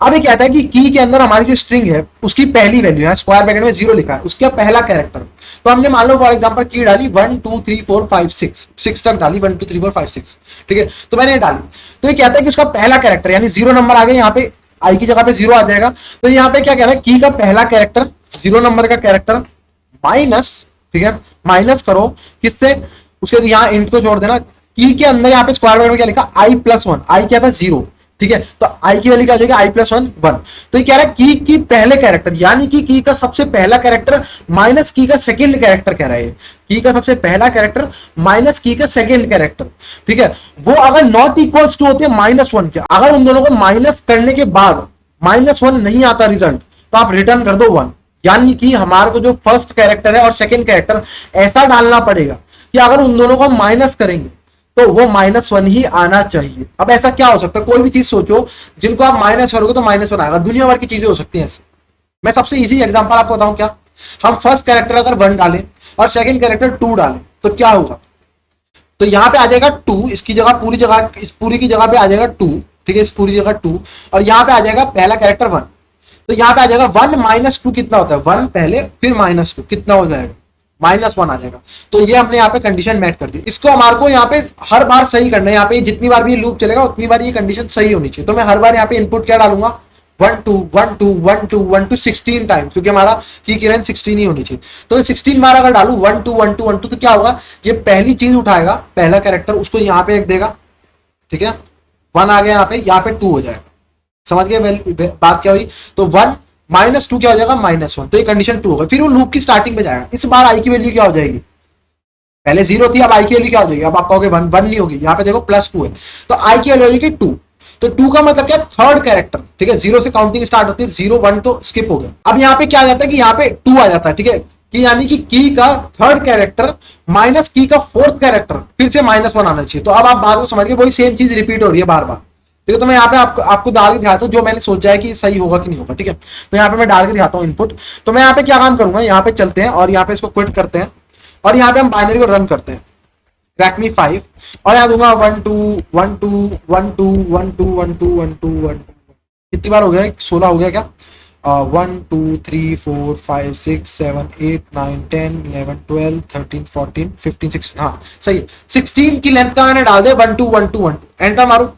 Speaker 1: अब ये कहता है कि की के अंदर हमारी जो स्ट्रिंग है उसकी पहली वैल्यू है, स्क्वायर ब्रैकेट में 0 लिखा है, उसका पहला कैरेक्टर। तो हमने मान लो फॉर एग्जांपल की डाली 1 2 3 4 5 6 तक डाली, 1 2 3 4 5 6, ठीक है। तो मैंने डाली, तो ये कहता है कि उसका पहला कैरेक्टर यानी 0 नंबर आ गया, यहाँ पे आई की जगह पे 0 आ जाएगा। तो यहाँ पे क्या कह रहा है, की का पहला कैरेक्टर 0 नंबर का कैरेक्टर माइनस, ठीक है, माइनस करो किससे, उसके यहाँ इंट को जोड़ देना। की के अंदर यहाँ पे स्क्वायर ब्रैकेट में क्या लिखा, i+1, आई क्या था 0, ठीक है। तो आई की वैल्यू क्या हो जाएगी, i+1 1। तो ये कह रहा है की पहले कैरेक्टर, यानी कि की का सबसे पहला कैरेक्टर माइनस की का सेकंड कैरेक्टर कह रहा है, की का सबसे पहला कैरेक्टर माइनस की का सेकंड कैरेक्टर, ठीक है, वो अगर नॉट इक्वल्स टू होते हैं -1 के, अगर उन दोनों को माइनस करने के बाद -1 नहीं आता रिजल्ट, तो आप रिटर्न कर दो 1। यानी कि हमारे को जो फर्स्ट कैरेक्टर है और सेकंड कैरेक्टर ऐसा डालना पड़ेगा कि अगर उन दोनों को माइनस करेंगे तो वो -1 ही आना चाहिए। अब ऐसा क्या हो सकता है, कोई भी चीज सोचो जिनको आप माइनस करोगे तो -1 आएगा, दुनिया भर की चीजें हो सकती हैं ऐसे। मैं सबसे इजी एग्जांपल आपको बताऊं, क्या हम फर्स्ट कैरेक्टर अगर 1 डालें और सेकंड कैरेक्टर 2 डालें तो क्या होगा, तो यहां पे आ जाएगा 2, इसकी जगह पूरी जगह, इस पूरी की जगह पे आ जाएगा 2, ठीक है, इस पूरी जगह 2, और यहां पे आ जाएगा पहला कैरेक्टर 1। तो यहां पे आ जाएगा 1 - 2 कितना होता है, 1 पहले फिर -2 कितना हो जाएगा, -1 आ जाएगा। तो ये हमने यहाँ पे कंडीशन मैच कर दी। इसको हमारे को यहाँ पे हर बार सही करना है, यहाँ पे जितनी बार भी लूप चलेगा उतनी बार ये कंडीशन सही होनी चाहिए। तो मैं हर बार यहाँ पे इनपुट क्या डालूंगा, 1 2 1 2 1 2 1 2 16 टाइम, क्योंकि हमारा की लेंथ 16 ही होनी चाहिए। तो मैं 16 बार अगर डालू 1 2 1 2 1 2, तो क्या होगा, ये पहली चीज उठाएगा, पहला कैरेक्टर उसको यहाँ पे रख देगा, ठीक है, 1 आ गया यहाँ पे 2 हो जाएगा। समझ गए बात क्या हुई, तो 1 -2 क्या हो जाएगा, -1। तो ये कंडीशन 2 होगा, फिर वो लूप की स्टार्टिंग पे जाएगा। इस बार आई की वैल्यू क्या हो जाएगी, पहले 0 थी, अब आई की वैल्यू क्या हो जाएगी, अब आप कहोगे 1 नहीं होगी, यहाँ पे देखो +2 है, तो आई की वैल्यू हो जाएगी 2। तो 2 का मतलब क्या, थर्ड कैरेक्टर, ठीक है, 0 से काउंटिंग स्टार्ट होती है, 0 1 तो स्किप हो गया। अब यहाँ पे क्या आ जाता है कि यहाँ पे 2 आ जाता है, ठीक है, कि यानी कि की का थर्ड कैरेक्टर माइनस की का फोर्थ कैरेक्टर फिर से -1 आना चाहिए। तो अब आप बात को समझ गए, वही सेम चीज रिपीट हो रही है बार बार, ठीक है। तो मैं यहाँ पे आपको डाल के दिखाता हूँ जो मैंने सोचा है कि सही होगा कि नहीं होगा, ठीक है। तो यहाँ पे मैं डाल के दिखाता हूँ इनपुट। तो मैं यहाँ पे क्या काम करूंगा, यहाँ पे चलते हैं और यहाँ पे इसको क्विट करते हैं और यहाँ पे हम बाइनरी को रन करते हैं, क्रैक मी 5, और यहाँ दूंगा 1 2 1 2 1 2 1 2 1 2 1 2 1 2। कितनी बार हो गया, 16 हो गया क्या, 1 2 3 4 5 6 7 8 9 10 11 12 13 14 15 16, हाँ सही है, 16 की लेंथ का मैंने डाल दिया 1 2 1 2 1 2, एंटर मारू,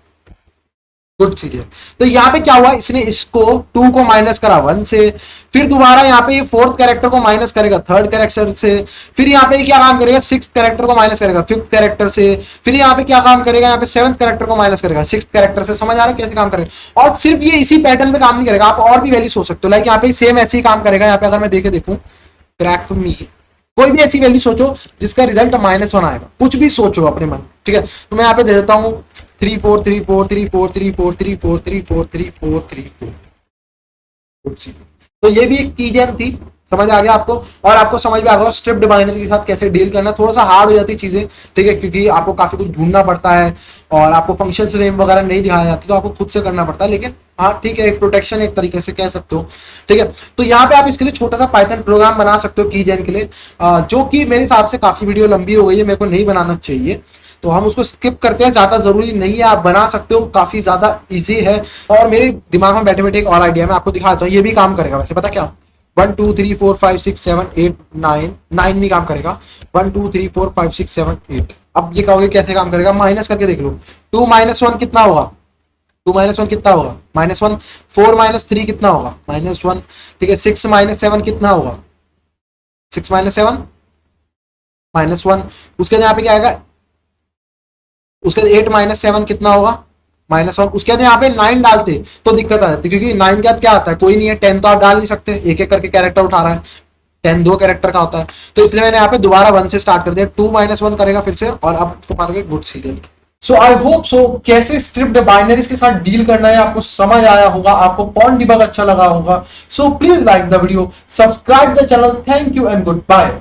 Speaker 1: गुड सीरियल। तो यहाँ पे क्या हुआ, इसने इसको 2 को माइनस करा 1 से, फिर दोबारा यहाँ पे फोर्थ कैरेक्टर को माइनस करेगा थर्ड कैरेक्टर से, फिर यहाँ पे क्या काम करेगा, सिक्स्थ कैरेक्टर को माइनस करेगा फिफ्थ कैरेक्टर से, फिर यहाँ पे क्या काम करेगा, यहाँ पे सेवंथ कैरेक्टर को माइनस करेगा सिक्स्थ कैरेक्टर से। समझ आ रहा है कैसे काम करेगा, और सिर्फ ये इसी पैटर्न पे काम नहीं करेगा, आप और भी वैल्यू सोच सकते हो, लाइक यहाँ पे सेम ऐसे ही काम करेगा। यहाँ पे अगर मैं देखूं क्रैक मी, कोई भी ऐसी वैल्यू सोचो जिसका रिजल्ट -1 आएगा, कुछ भी सोचो अपने मन, ठीक है। तो मैं यहाँ पे दे देता हूँ 3 4 3 4 3 4 3 4 3 4 3 4 3 4 3 4। तो ये भी एक कीजन थी, समझ आ गया आपको, और आपको समझ में आ गया स्ट्रिप्ड बाइनरी के साथ कैसे डील करना। थोड़ा सा हार्ड हो जाती है चीजें, ठीक है, क्योंकि आपको काफी कुछ ढूंढना पड़ता है और आपको फंक्शंस नेम वगैरह नहीं दिखाया जाती, तो आपको खुद से करना पड़ता है। लेकिन हाँ ठीक है, एक प्रोटेक्शन एक तरीके से कह सकते हो, ठीक है। तो यहाँ पे आप इसके लिए छोटा सा पाइथन प्रोग्राम बना सकते हो कीजेन के लिए, जो कि मेरे हिसाब से काफी वीडियो लंबी हो गई है, मेरे को नहीं बनाना चाहिए, तो हम उसको स्किप करते हैं, ज्यादा जरूरी नहीं है, आप बना सकते हो, काफी ज्यादा इजी है। और मेरे दिमाग में बैठे बैठे एक और आइडिया मैं आपको दिखाता हूँ, ये भी काम करेगा वैसे, पता क्या, 1 2 3 4 5 6 7 8 9 भी काम करेगा, 1 2 3 4 5 6 7 8। अब ये कहोगे कैसे काम करेगा, माइनस करके देख लो, 2 - 1 कितना होगा, 2 - 1 कितना होगा, -1, 4 - 3 कितना होगा, -1, ठीक है, 6 - 7 कितना होगा, 6 - 7 -1, उसके बाद यहाँ पे क्या आएगा, उसके बाद 8 - 7 कितना होगा, -1, उसके बाद यहाँ पे 9 डालते तो दिक्कत आ जाती, क्योंकि 9 के बाद क्या आता है, कोई नहीं है, 10 तो आप डाल नहीं सकते, एक एक करके कैरेक्टर उठा रहा है, 10 2 कैरेक्टर का होता है, तो इसलिए मैंने यहाँ पे दोबारा 1 से स्टार्ट कर दिया, 2 - 1 करेगा फिर से, और अब तो मारोगे good serial. So I hope so कैसे स्ट्रिप्ड बाइनरीज के साथ डील करना है आपको समझ आया होगा, आपको पॉन डिबग अच्छा लगा होगा। So please like the video, subscribe the channel, thank you and good bye.